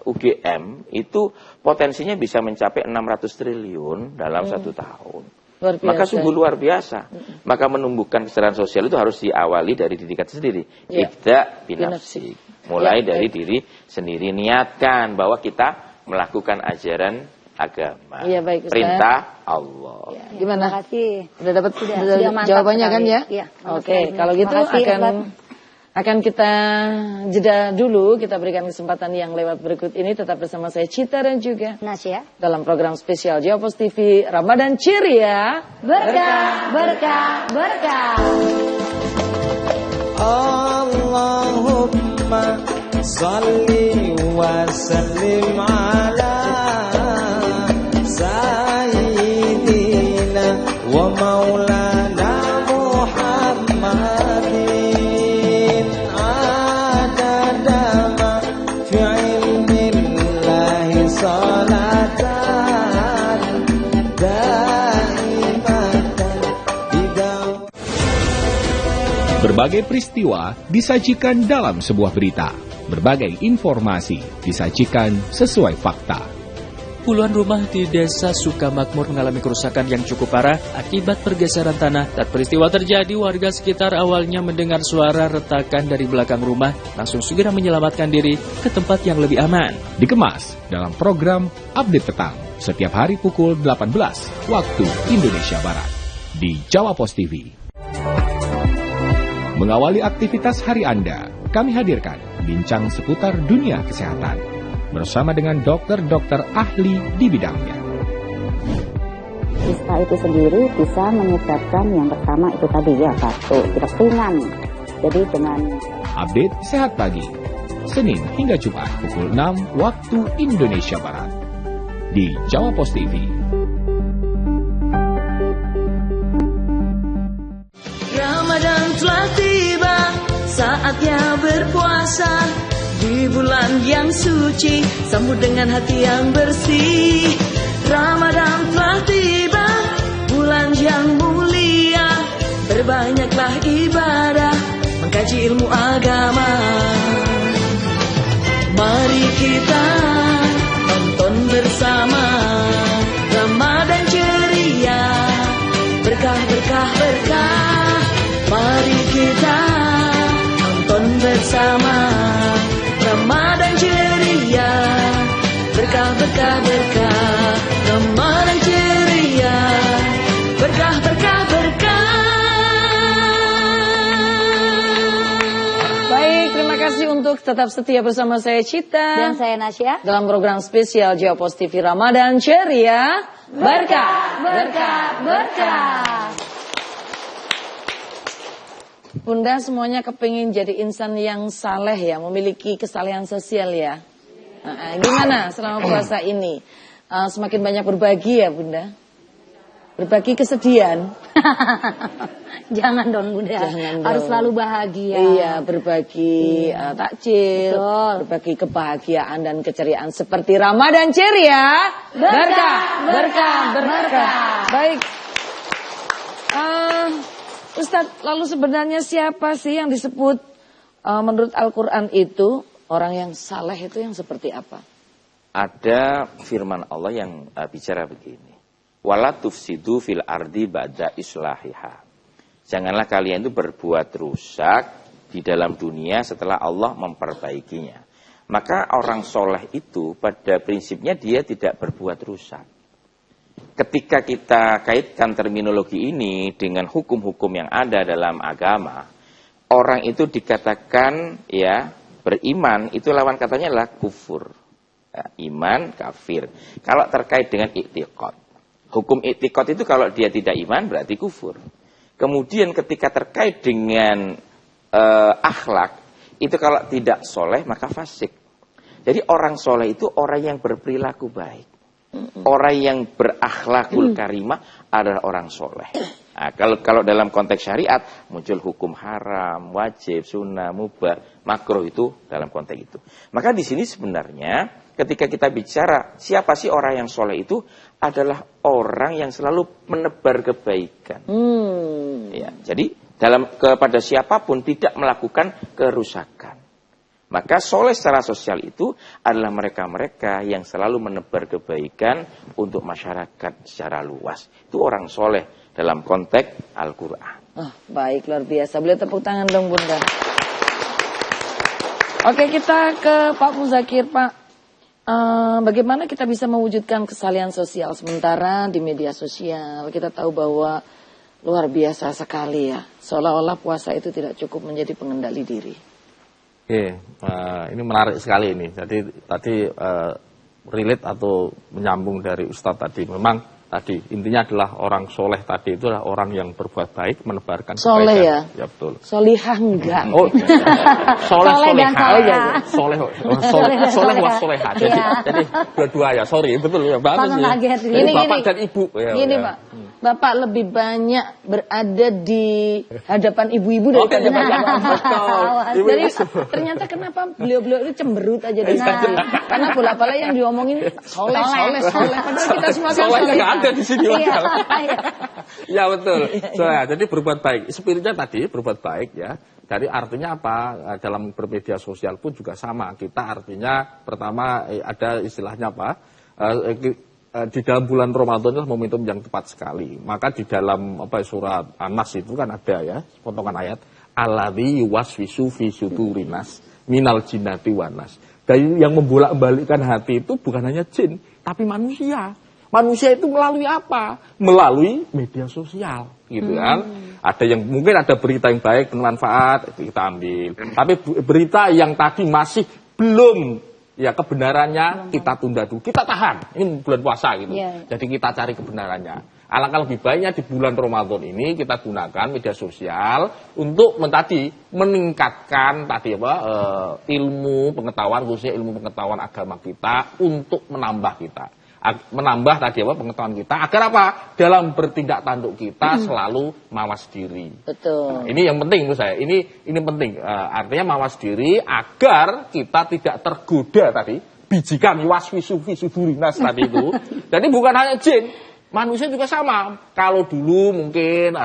UGM itu potensinya bisa mencapai 600 triliun dalam 1 tahun. Maka sungguh luar biasa. Maka menumbuhkan kesadaran sosial itu harus diawali dari diri kita sendiri. Ibda binafsi. Mulai dari diri sendiri. Niatkan bahwa kita melakukan ajaran agama. Baik, perintah Allah. Gimana? Terima kasih. Udah dapat Sudah jawabannya kan ya? Iya. Oke, kalau gitu akan kita jeda dulu, kita berikan kesempatan yang lewat berikut ini. Tetap bersama saya Cita dan juga Nasya dalam program spesial Jawa Pos TV Ramadan Ceria. Berkah, berkah, berkah. Allahumma salli wa sallim ala sayyidina wa maulana Muhammadin. Berbagai peristiwa disajikan dalam sebuah berita. Berbagai informasi disajikan sesuai fakta. Puluhan rumah di desa Sukamakmur mengalami kerusakan yang cukup parah akibat pergeseran tanah. Saat peristiwa terjadi, warga sekitar awalnya mendengar suara retakan dari belakang rumah, langsung segera menyelamatkan diri ke tempat yang lebih aman. Dikemas dalam program Update Petang setiap hari pukul 18 waktu Indonesia Barat di Jawa Pos TV. Mengawali aktivitas hari Anda, kami hadirkan bincang seputar dunia kesehatan bersama dengan dokter-dokter ahli di bidangnya. Ispa itu sendiri bisa menyebabkan yang pertama itu tadi batuk, pilek ringan. Jadi dengan Update Sehat Pagi, Senin hingga Jumat pukul 6 waktu Indonesia Barat di Jawa Pos TV. Ramadan telah tiba, saatnya berpuasa. Di bulan yang suci, sambut dengan hati yang bersih. Ramadan telah tiba, bulan yang mulia. Berbanyaklah ibadah, mengkaji ilmu agama. Mari kita tonton bersama Ramadan ceria, berkah, berkah, berkah. Mari kita tonton bersama Ramadan ceria, berkah, berkah, berkah. Ramadan ceria, berkah, berkah, berkah. Baik, terima kasih untuk tetap setia bersama saya Cita dan saya Nasya dalam program spesial Jawa Pos TV Ramadan Ceria. Berkah, berkah, berkah. Bunda semuanya kepingin jadi insan yang saleh ya, memiliki kesalehan sosial ya. Gimana selama puasa ini? Semakin banyak berbagi ya Bunda? Berbagi kesedihan. Jangan dong Bunda, Jangan harus dong. selalu bahagia. Iya, berbagi takjil, berbagi kebahagiaan dan keceriaan seperti Ramadan Ceria. Berkah, berkah, berkah. Baik. Ustadz, lalu sebenarnya siapa sih yang disebut menurut Al-Quran itu orang yang saleh itu yang seperti apa? Ada firman Allah yang bicara begini. Wala tufsidu fil ardi ba'da islahiha. Janganlah kalian itu berbuat rusak di dalam dunia setelah Allah memperbaikinya. Maka orang soleh itu pada prinsipnya dia tidak berbuat rusak. Ketika kita kaitkan terminologi ini dengan hukum-hukum yang ada dalam agama, orang itu dikatakan ya beriman, itu lawan katanya adalah kufur. Ya, iman, kafir. Kalau terkait dengan i'tiqad. Hukum i'tiqad itu kalau dia tidak iman berarti kufur. Kemudian ketika terkait dengan akhlak, itu kalau tidak soleh maka fasik. Jadi orang soleh itu orang yang berperilaku baik. Orang yang berakhlakul karimah adalah orang soleh. Nah, kalau dalam konteks syariat muncul hukum haram, wajib, sunnah, mubah, makruh itu dalam konteks itu. Maka di sini sebenarnya ketika kita bicara siapa sih orang yang soleh itu adalah orang yang selalu menebar kebaikan. Ya, jadi kepada siapapun tidak melakukan kerusakan. Maka soleh secara sosial itu adalah mereka-mereka yang selalu menebar kebaikan untuk masyarakat secara luas. Itu orang soleh dalam konteks Al-Quran. Oh, baik, luar biasa. Boleh tepuk tangan dong, Bunda. Oke, kita ke Pak Muzakir, Pak. Bagaimana kita bisa mewujudkan kesalahan sosial sementara di media sosial? Kita tahu bahwa luar biasa sekali ya. Seolah-olah puasa itu tidak cukup menjadi pengendali diri. Oke, ini menarik sekali ini. Jadi tadi relate atau menyambung dari Ustadz tadi. Memang tadi intinya adalah orang soleh tadi itu adalah orang yang berbuat baik, menebarkan kebaikan. Soleh ya? Ya betul. Solihah enggak? Oh, soleh dan soleha. Soleh was soleha. Jadi dua-dua ya, sorry, betul ya. Bagus ya. Ini Bapak dan Ibu. Gini Pak, Bapak lebih banyak berada di hadapan ibu-ibu daripada bapak-bapak. Jadi ternyata kenapa beliau-beliau itu cemberut aja di sini. Karena bola-bola yang diomongin soleh. Padahal kita semua kan soleh. Nggak ada di sini. Ya betul. Jadi berbuat baik. Spiritnya tadi berbuat baik ya. Jadi artinya apa? Dalam bermedia sosial pun juga sama. Kita artinya pertama ada istilahnya apa? Di dalam bulan Ramadan itu momentum yang tepat sekali. Maka di dalam surat An-Nas itu kan ada ya potongan ayat alladzi yuwaswisu fi sudurinas minal jinnati wanas. Dan yang membolak-balikkan hati itu bukan hanya jin, tapi manusia. Manusia itu melalui apa? Melalui media sosial, gitu kan? Ada yang mungkin ada berita yang baik bermanfaat, itu kita ambil. Tapi berita yang tadi masih belum ya kebenarannya kita tunda dulu, kita tahan. Ini bulan puasa gitu. Jadi kita cari kebenarannya. Alangkah lebih baiknya di bulan Ramadan ini kita gunakan media sosial untuk meningkatkan tadi ilmu pengetahuan, khususnya ilmu pengetahuan agama kita untuk menambah pengetahuan kita agar apa? Dalam bertindak tanduk kita selalu mawas diri. Betul. Nah, ini yang penting menurut saya. Ini penting. Artinya mawas diri agar kita tidak tergoda tadi bijikan waswisu fi sudurinas tadi itu. Jadi bukan hanya jin, manusia juga sama. Kalau dulu mungkin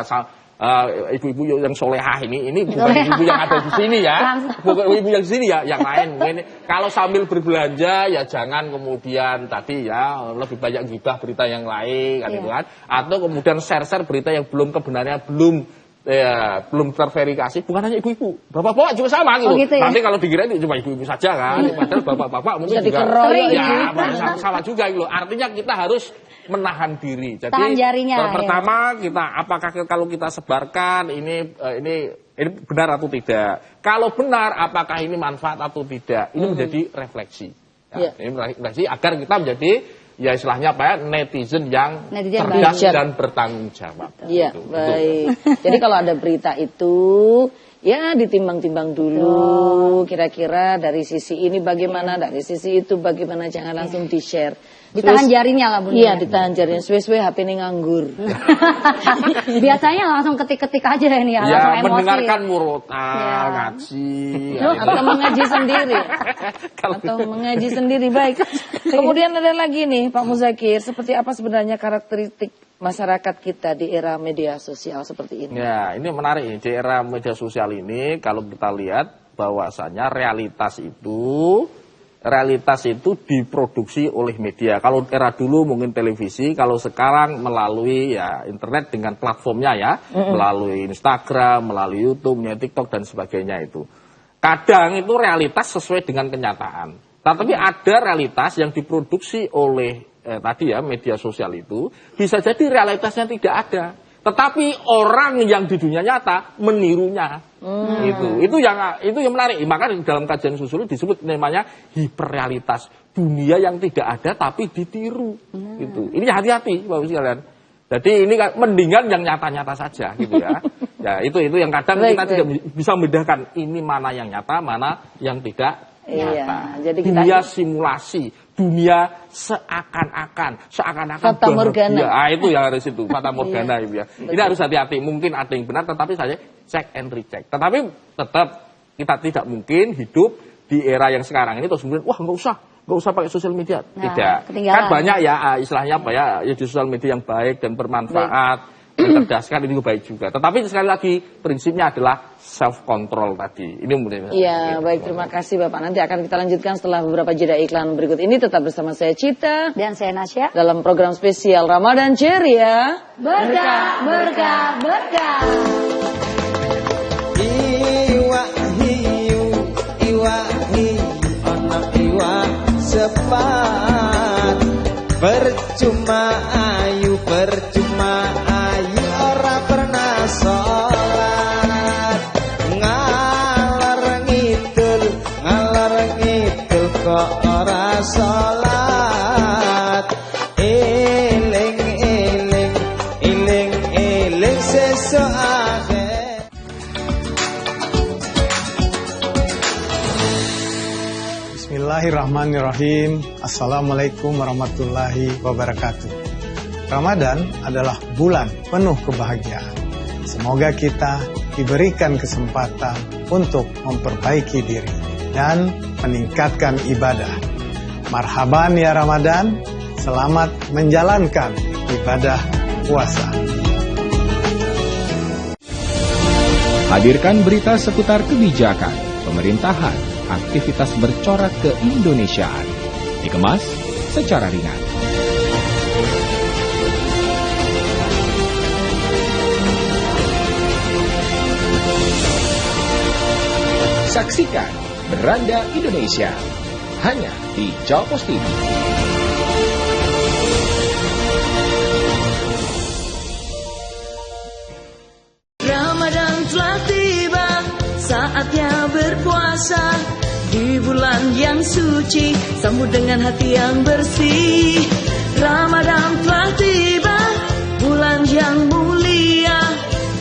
ibu-ibu yang solehah ini bukan ibu yang ada di sini ya, bukan ibu yang di sini ya, yang lain. Kalau sambil berbelanja ya jangan kemudian tadi ya lebih banyak gibah berita yang lain kan gitu kan, atau kemudian share berita yang kebenarnya belum terverifikasi. Bukan hanya ibu-ibu, bapak-bapak juga sama gitu. Ya? Nanti kalau dikira itu cuma ibu-ibu saja kan, padahal bapak-bapak mungkin juga sama juga gitu. Artinya kita harus menahan diri. Jadi pertama kita apakah kalau kita sebarkan ini benar atau tidak? Kalau benar apakah ini manfaat atau tidak? Ini menjadi refleksi. Ini refleksi agar kita menjadi ya istilahnya apa ya, netizen yang cerdas dan bertanggung jawab. Iya, baik. Jadi kalau ada berita itu ya ditimbang-timbang dulu, kira-kira dari sisi ini bagaimana, dari sisi itu bagaimana, jangan langsung di-share. Ditahan jarinya lah Bunda. Iya, ditahan jarinya. Suwe-suwe HP ini nganggur. Biasanya langsung ketik-ketik aja ini ya, langsung emosi. Mendengarkan murotal, ngaji. Atau mengaji sendiri. Mengaji sendiri, baik. Kemudian ada lagi nih Pak Muzakir, seperti apa sebenarnya karakteristik masyarakat kita di era media sosial seperti ini? Ya, ini menarik. Di era media sosial ini kalau kita lihat bahwasanya realitas itu diproduksi oleh media. Kalau era dulu mungkin televisi, kalau sekarang melalui ya internet dengan platformnya ya, melalui Instagram, melalui YouTube, TikTok dan sebagainya itu. Kadang itu realitas sesuai dengan kenyataan. Tapi ada realitas yang diproduksi oleh tadi ya media sosial itu bisa jadi realitasnya tidak ada. Tetapi orang yang di dunia nyata menirunya. Itu yang menarik. Maka dalam kajian sosiologi disebut namanya hiperrealitas, dunia yang tidak ada tapi ditiru. Gitu. Ini hati-hati Bapak sekalian. Jadi ini mendingan yang nyata-nyata saja gitu ya. Ya itu yang kadang kita tidak bisa membedakan ini mana yang nyata, mana yang tidak nyata. Jadi dunia simulasi, dunia seakan-akan Fata Morgana. bahagia. Itu yang harus itu, Fata Morgana itu ya. Ini harus hati-hati. Mungkin ada yang benar, tetapi saya check and recheck. Tetapi tetap kita tidak mungkin hidup di era yang sekarang ini terus kemudian wah nggak usah pakai sosial media. Tidak. Kan banyak ya istilahnya apa ya di sosial media yang baik dan bermanfaat, mencerdaskan, itu baik juga. Tetapi sekali lagi prinsipnya adalah self control tadi. Ini kemudian. Iya, baik, terima kasih Bapak. Nanti akan kita lanjutkan setelah beberapa jeda iklan berikut ini. Tetap bersama saya Cita dan saya Nasya dalam program spesial Ramadan Ceria. Berkah, berkah, berkah. Iwa hiu, iwa hiu, anak iwa sepat. Percuma ayu, ora pernah sholat. Ngalor ngidul kok ora sholat. Eling sesuk akhir. Bismillahirrahmanirrahim. Assalamualaikum warahmatullahi wabarakatuh. Ramadan adalah bulan penuh kebahagiaan. Semoga kita diberikan kesempatan untuk memperbaiki diri dan meningkatkan ibadah. Marhaban ya Ramadan, selamat menjalankan ibadah puasa. Hadirkan berita seputar kebijakan, pemerintahan, aktivitas bercorak keindonesiaan. Dikemas secara ringan. Saksikan Beranda Indonesia hanya di Jawa Pos TV. Ramadan telah tiba, saatnya berpuasa. Di bulan yang suci, sambut dengan hati yang bersih. Ramadan telah tiba, bulan yang mulia.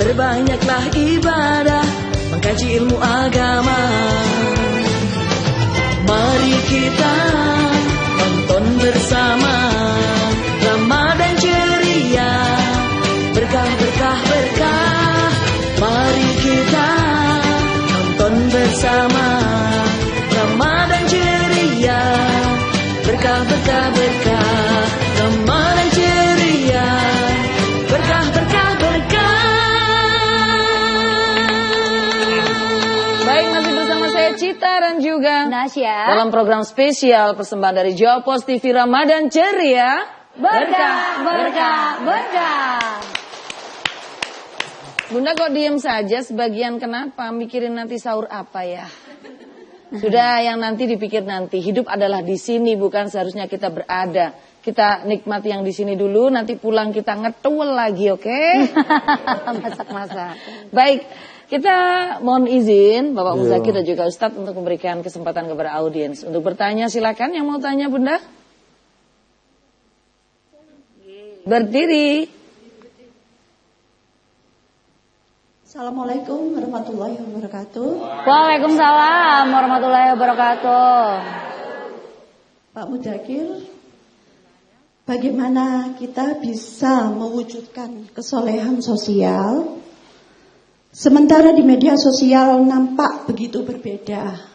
Berbanyaklah ibadah, mengkaji ilmu agama. Mari kita tonton bersama Ramadan ceria, berkah, berkah, berkah. Mari kita tonton bersama Ramadan ceria, berkah, berkah, berkah. Ramadan ceria, berkah, berkah, berkah. Baik, masih bersama saya Cita dan juga Nasya dalam program spesial persembahan dari Jawa Pos TV Ramadan Ceria. Berkah, berkah, berkah. Bunda kok diem saja sebagian, kenapa? Mikirin nanti sahur apa ya? Sudah, yang nanti dipikir nanti. Hidup adalah di sini, bukan seharusnya kita berada. Kita nikmati yang di sini dulu, nanti pulang kita ngetuel lagi, oke? Masak-masak. Baik, kita mohon izin Bapak Muzakir dan juga Ustadz untuk memberikan kesempatan kepada audiens. Untuk bertanya silakan, yang mau tanya Bunda. Berdiri. Assalamualaikum warahmatullahi wabarakatuh. Waalaikumsalam warahmatullahi wabarakatuh. Pak Mudakir, bagaimana kita bisa mewujudkan kesolehan sosial sementara di media sosial nampak begitu berbeda?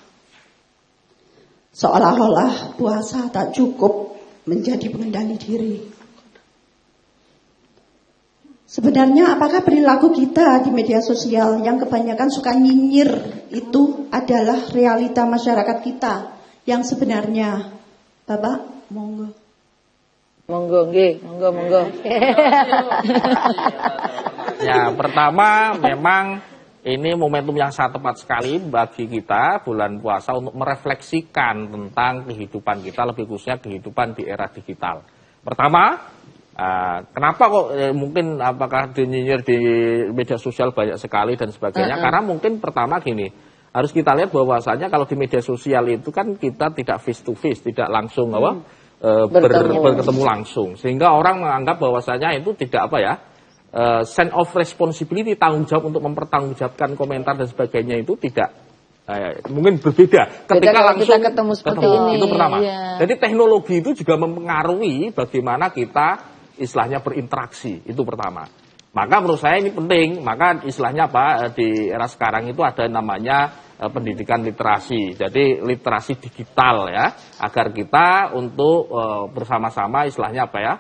Seolah-olah puasa tak cukup menjadi pengendali diri. Sebenarnya apakah perilaku kita di media sosial yang kebanyakan suka nyinyir itu adalah realita masyarakat kita yang sebenarnya? Bapak, monggo. Monggo, nggih, monggo. Ya, pertama memang ini momentum yang sangat tepat sekali bagi kita bulan puasa untuk merefleksikan tentang kehidupan kita, lebih khususnya kehidupan di era digital. Pertama, kenapa kok mungkin apakah nyinyir di media sosial banyak sekali dan sebagainya? Karena mungkin pertama gini, harus kita lihat bahwasanya kalau di media sosial itu kan kita tidak face to face, tidak langsung bertemu langsung, sehingga orang menganggap bahwasanya itu tidak sense of responsibility, tanggung jawab untuk mempertanggungjawabkan komentar dan sebagainya itu tidak mungkin berbeda ketika kalau langsung kita ketemu seperti ini. Itu pertama. Iya. Jadi teknologi itu juga mempengaruhi bagaimana kita istilahnya berinteraksi, itu pertama. Maka menurut saya ini penting, maka istilahnya apa, di era sekarang itu ada namanya pendidikan literasi. Jadi literasi digital ya, agar kita untuk bersama-sama istilahnya apa ya,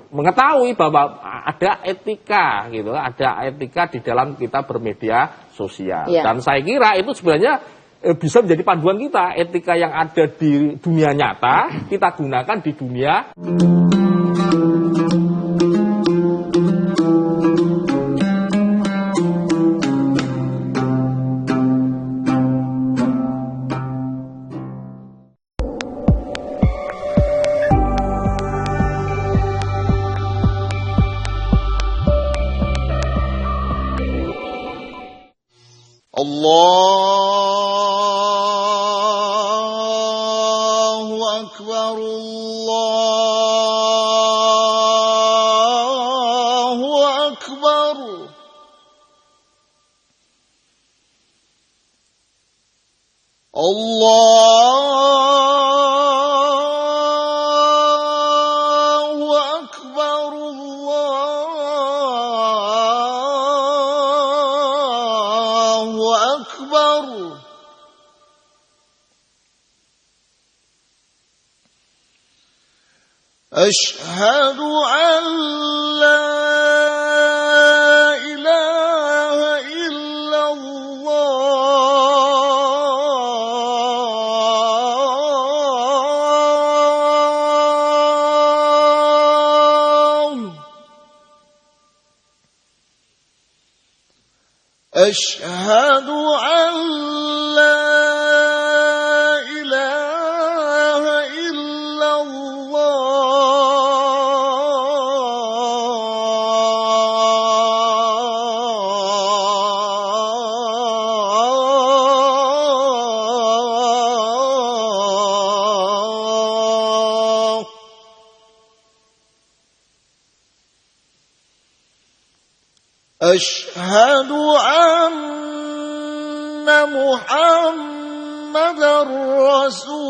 mengetahui bahwa ada etika gitu, ada etika di dalam kita bermedia sosial. Ya. Dan saya kira itu sebenarnya bisa menjadi panduan kita, etika yang ada di dunia nyata kita gunakan di dunia. Allahu Akbar, Allahu Akbar. Allahu Akbar, Allahu Akbar. Asyhadu an la ilaha illallah. Asyhadu an la ilaha illallah. Asyhadu anna Muhammadar Rasulullah.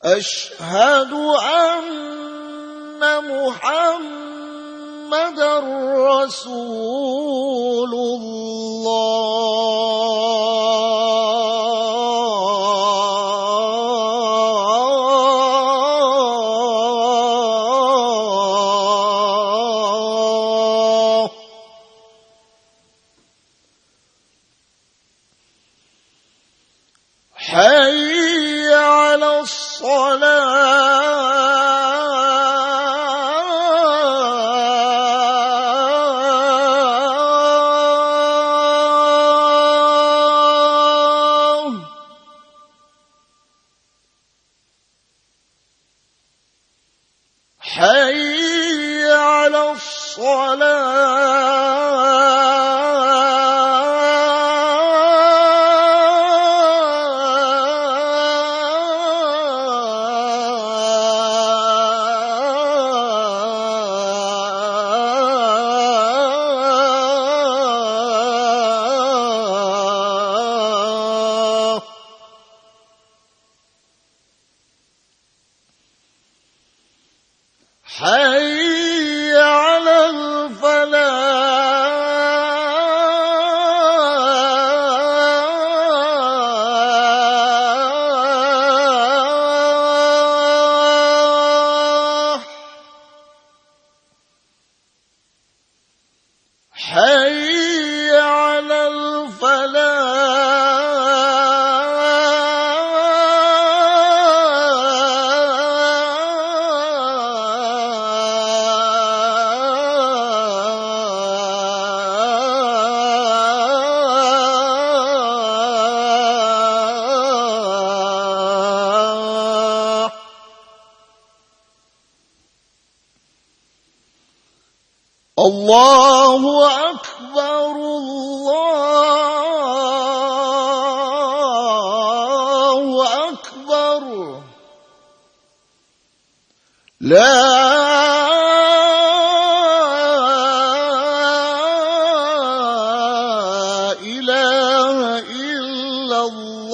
Asyhadu anna Muhammadar Rasulullah. Hayya 'alas salah. Hayya 'alas salah. Hayya 'alal falah. Hayya 'alal falah. Allahu Akbar, Allah. La ilaha illallah.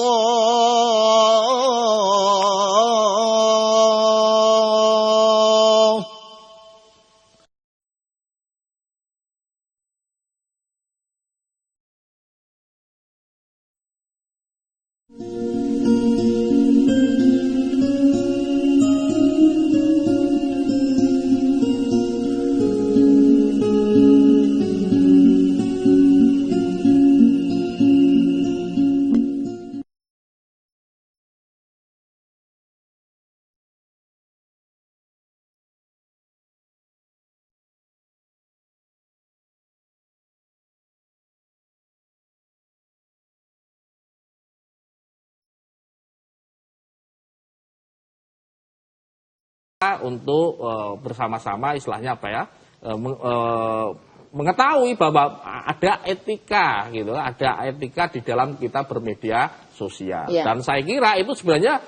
Untuk bersama-sama istilahnya apa ya, mengetahui bahwa ada etika gitu, ada etika di dalam kita bermedia sosial. Dan saya kira itu sebenarnya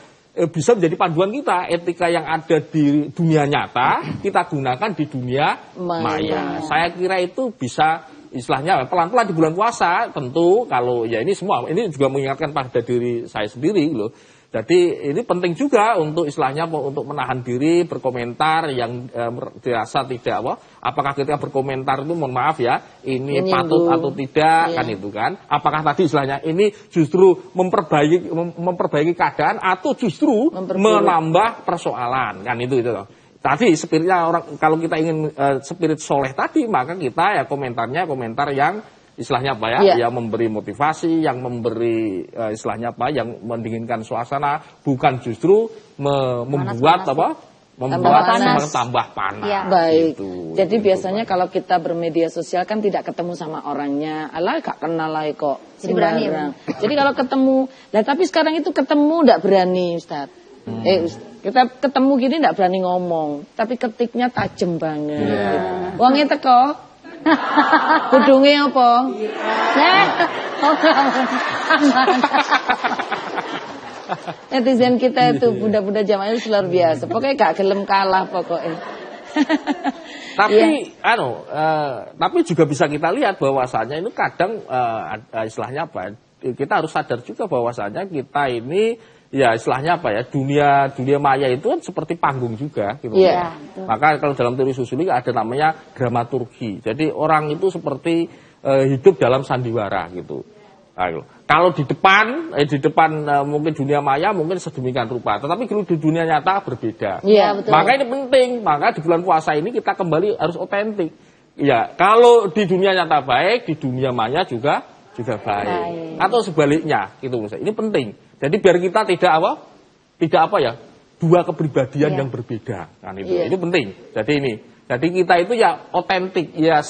bisa menjadi panduan kita. Etika yang ada di dunia nyata kita gunakan di dunia maya. Saya kira itu bisa istilahnya pelan-pelan di bulan puasa. Tentu kalau ya ini semua ini juga mengingatkan pada diri saya sendiri loh. Jadi ini penting juga untuk istilahnya untuk menahan diri berkomentar yang dirasa tidak apakah ketika berkomentar itu mohon maaf ya ini patut atau tidak kan itu kan, apakah tadi istilahnya ini justru memperbaiki keadaan atau justru menambah persoalan kan itu loh. Tadi spiritnya orang kalau kita ingin spirit soleh tadi maka kita ya komentarnya komentar yang istilahnya apa ya, yang memberi motivasi, yang memberi istilahnya apa, yang mendinginkan suasana, bukan justru membuat apa, membuat tambah panas. Baik. Gitu. Jadi biasanya kalau kita bermedia sosial kan tidak ketemu sama orangnya, alah gak kenal lah kok, sembarang. Jadi kalau ketemu, nah tapi sekarang itu ketemu tidak berani Ustaz. Kita ketemu gini tidak berani ngomong, tapi ketiknya tajam banget. Uangnya teko. Kudungnya apa? Netizen kita itu bunda-bunda zaman itu luar biasa. Pokoknya gak gelem kalah pokoknya. Tapi tapi juga bisa kita lihat bahwasanya ini kadang istilahnya apa? Kita harus sadar juga bahwasanya kita ini ya istilahnya apa ya, dunia maya itu kan seperti panggung juga gitu. Maka kalau dalam teori sosiologi ada namanya dramaturgi. Jadi orang itu seperti hidup dalam sandiwara gitu. Kalau di depan mungkin dunia maya mungkin sedemikian rupa, tetapi kalau di dunia nyata berbeda. Maka ini penting, maka di bulan puasa ini kita kembali harus otentik. Ya, kalau di dunia nyata baik, di dunia maya juga baik. Atau sebaliknya gitu. Ini penting. Jadi biar kita tidak apa ya, dua kepribadian yang berbeda kan itu. Ini penting. Jadi kita itu ya otentik, ya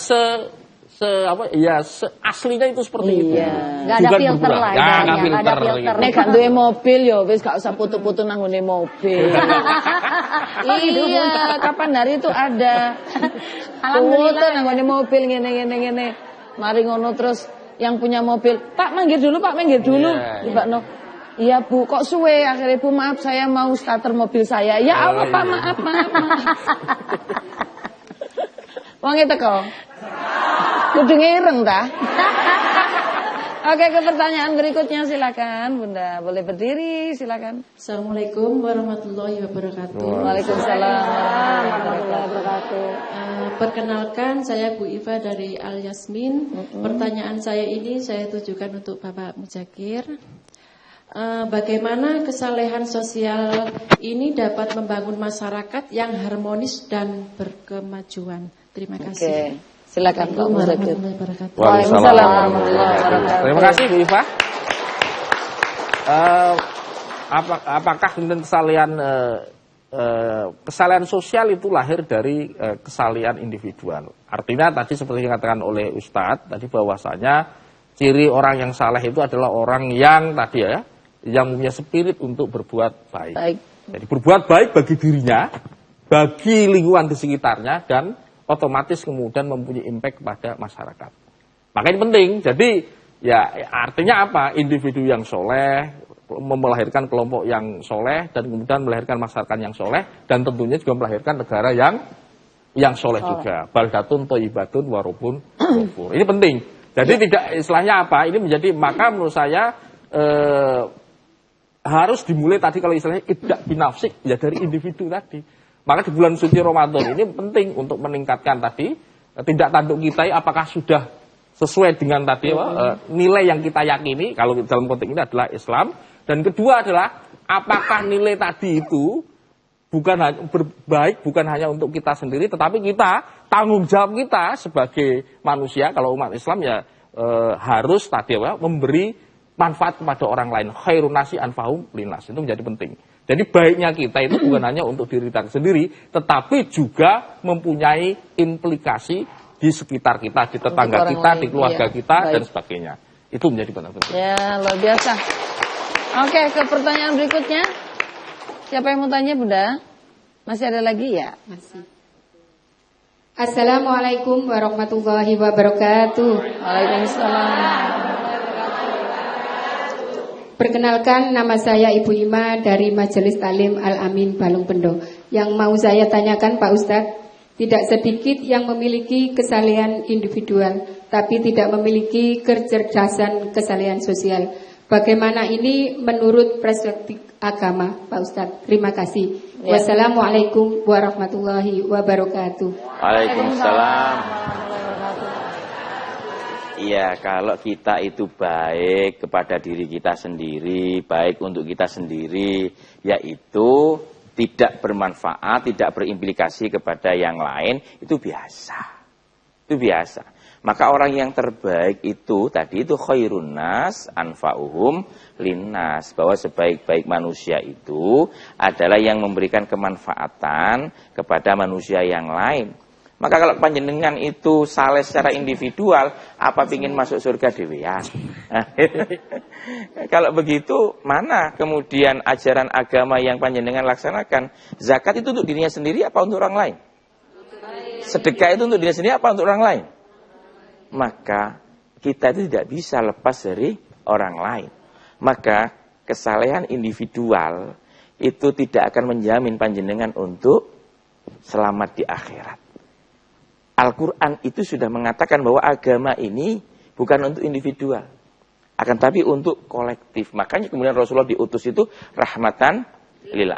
aslinya itu seperti itu. Gak ada filter lah. Gak filter. Nek gak duwe mobil ya wis gak usah putu-putu nang ngene mobil. Iya, kapan hari itu ada. Alhamdulillah nang ngene mobil ngene. Mari ngono terus yang punya mobil, Pak minggir dulu. Mbak iya Bu, kok suwe? Akhirnya Bu maaf saya mau starter mobil saya. Ya Allah Pak maaf. Wong itu kok. Kudungnya ireng ta? Oke, ke pertanyaan berikutnya silakan Bunda, boleh berdiri silakan. Assalamualaikum warahmatullahi wabarakatuh. Waalaikumsalam warahmatullahi wabarakatuh. Perkenalkan saya Bu Iva dari Al Yasmin. Pertanyaan saya ini saya tujukan untuk Bapak Muzakir. Bagaimana kesalehan sosial ini dapat membangun masyarakat yang harmonis dan berkemajuan? Terima kasih. Silakan Pak Muzakir. Waalaikumsalam warahmatullahi wabarakatuh. Terima kasih Bu Iva. Apakah kemudian kesalehan sosial itu lahir dari kesalehan individual? Artinya tadi seperti yang dikatakan oleh Ustadz tadi bahwasanya ciri orang yang saleh itu adalah orang yang tadi ya, yang punya spirit untuk berbuat baik. Jadi berbuat baik bagi dirinya, bagi lingkungan di sekitarnya, dan otomatis kemudian mempunyai impact kepada masyarakat. Maka ini penting. Jadi ya artinya apa? Individu yang soleh, melahirkan kelompok yang soleh dan kemudian melahirkan masyarakat yang soleh dan tentunya juga melahirkan negara yang soleh juga. Baldatun thayyibatun warubun ghafur. Ini penting. Jadi tidak istilahnya apa? Ini menjadi maka menurut saya harus dimulai tadi kalau istilahnya ibda binafsik ya dari individu tadi. Maka di bulan suci Ramadan ini penting untuk meningkatkan tadi tindak tanduk kita apakah sudah sesuai dengan tadi nilai yang kita yakini kalau dalam konteks ini adalah Islam. Dan kedua adalah apakah nilai tadi itu bukan hanya berbaik bukan hanya untuk kita sendiri tetapi kita tanggung jawab kita sebagai manusia kalau umat Islam ya harus tadi memberi manfaat kepada orang lain. Khairun nasi anfa'uhum linnas itu menjadi penting. Jadi baiknya kita itu bukan hanya untuk diri kita sendiri tetapi juga mempunyai implikasi di sekitar kita, di tetangga kita, di keluarga kita dan sebagainya. Itu menjadi penting. Ya, luar biasa. Oke, ke pertanyaan berikutnya. Siapa yang mau tanya, Bunda? Masih ada lagi ya? Masih. Assalamualaikum warahmatullahi wabarakatuh. Waalaikumsalam. Perkenalkan, nama saya Ibu Ima dari Majelis Taklim Al-Amin Balong Bendo. Yang mau saya tanyakan Pak Ustadz, tidak sedikit yang memiliki kesalehan individual, tapi tidak memiliki kecerdasan kesalehan sosial. Bagaimana ini menurut perspektif agama, Pak Ustadz? Terima kasih. Ya. Wassalamualaikum warahmatullahi wabarakatuh. Waalaikumsalam. Iya, kalau kita itu baik kepada diri kita sendiri, baik untuk kita sendiri, yaitu tidak bermanfaat, tidak berimplikasi kepada yang lain, itu biasa. Itu biasa. Maka orang yang terbaik itu tadi itu khairun nas anfa'uhum linnas, bahwa sebaik-baik manusia itu adalah yang memberikan kemanfaatan kepada manusia yang lain. Maka kalau panjenengan itu saleh secara individual, apa pingin masuk surga dhewean? Kalau begitu, mana kemudian ajaran agama yang panjenengan laksanakan? Zakat itu untuk dirinya sendiri apa untuk orang lain? Sedekah itu untuk dirinya sendiri apa untuk orang lain? Maka kita itu tidak bisa lepas dari orang lain. Maka kesalehan individual itu tidak akan menjamin panjenengan untuk selamat di akhirat. Al-Quran itu sudah mengatakan bahwa agama ini bukan untuk individual, akan tapi untuk kolektif. Makanya kemudian Rasulullah diutus itu rahmatan lil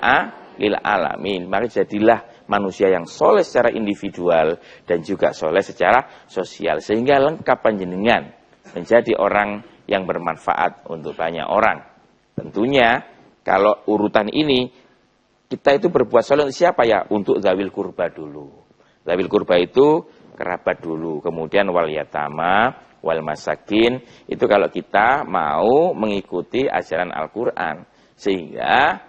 alamin. Maka jadilah manusia yang soleh secara individual dan juga soleh secara sosial, sehingga lengkap panjenengan menjadi orang yang bermanfaat untuk banyak orang. Tentunya kalau urutan ini kita itu berbuat soleh untuk siapa ya? Untuk dzawil kurba dulu. Dzawil kurba itu kerabat dulu, kemudian wal yatama, wal masakin. Itu kalau kita mau mengikuti ajaran Al-Quran, sehingga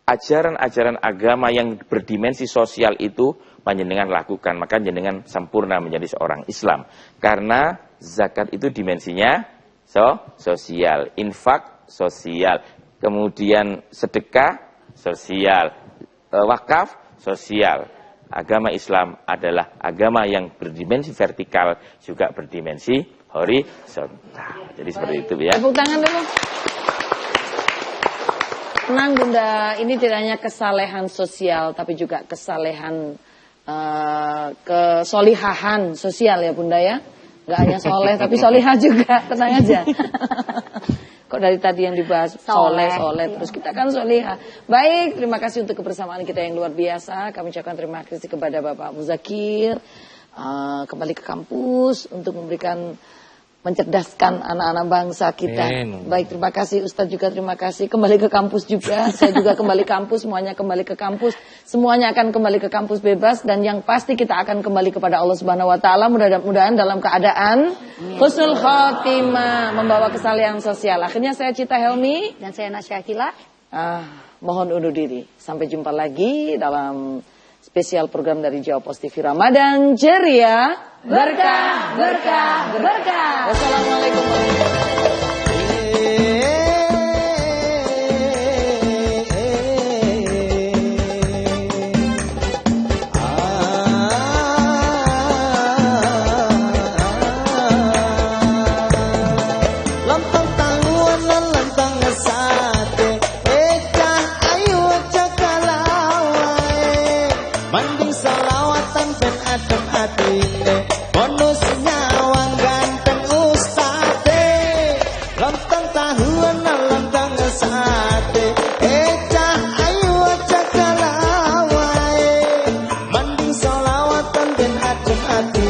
ajaran-ajaran agama yang berdimensi sosial itu panjenengan lakukan, maka panjenengan sempurna menjadi seorang Islam. Karena zakat itu dimensinya sosial, infak sosial, kemudian sedekah sosial, wakaf sosial. Agama Islam adalah agama yang berdimensi vertikal, juga berdimensi horizontal. Jadi seperti itu ya. Tepuk tangan dulu. Tenang Bunda, ini tidak hanya kesalehan sosial, tapi juga kesalehan kesolihahan sosial ya Bunda ya. Gak hanya soleh, tapi solihah juga, tenang aja. Kok dari tadi yang dibahas soleh, terus kita kan solihah. Baik, terima kasih untuk kebersamaan kita yang luar biasa. Kami ucapkan terima kasih kepada Bapak Muzakir, kembali ke kampus untuk memberikan mencerdaskan anak-anak bangsa kita. Baik, terima kasih Ustadz juga, terima kasih. Kembali ke kampus juga, saya juga kembali kampus, semuanya kembali ke kampus. Semuanya akan kembali ke kampus bebas, dan yang pasti kita akan kembali kepada Allah Subhanahu Wa Taala. Mudah-mudahan dalam keadaan husnul khotimah, membawa kesalehan sosial. Akhirnya saya Cita Helmi dan saya Nasya Akila. Mohon undur diri. Sampai jumpa lagi dalam spesial program dari Jawa Post TV Ramadan Ceria. Berkah, berkah, berkah. Wassalamualaikum warahmatullahi Lantang tanguan lan lantang ngesat atine bonus nyawang ganteng ustade lontong tahuan lontong sate cah ayu aja kalawae mending solawatan ben adem ati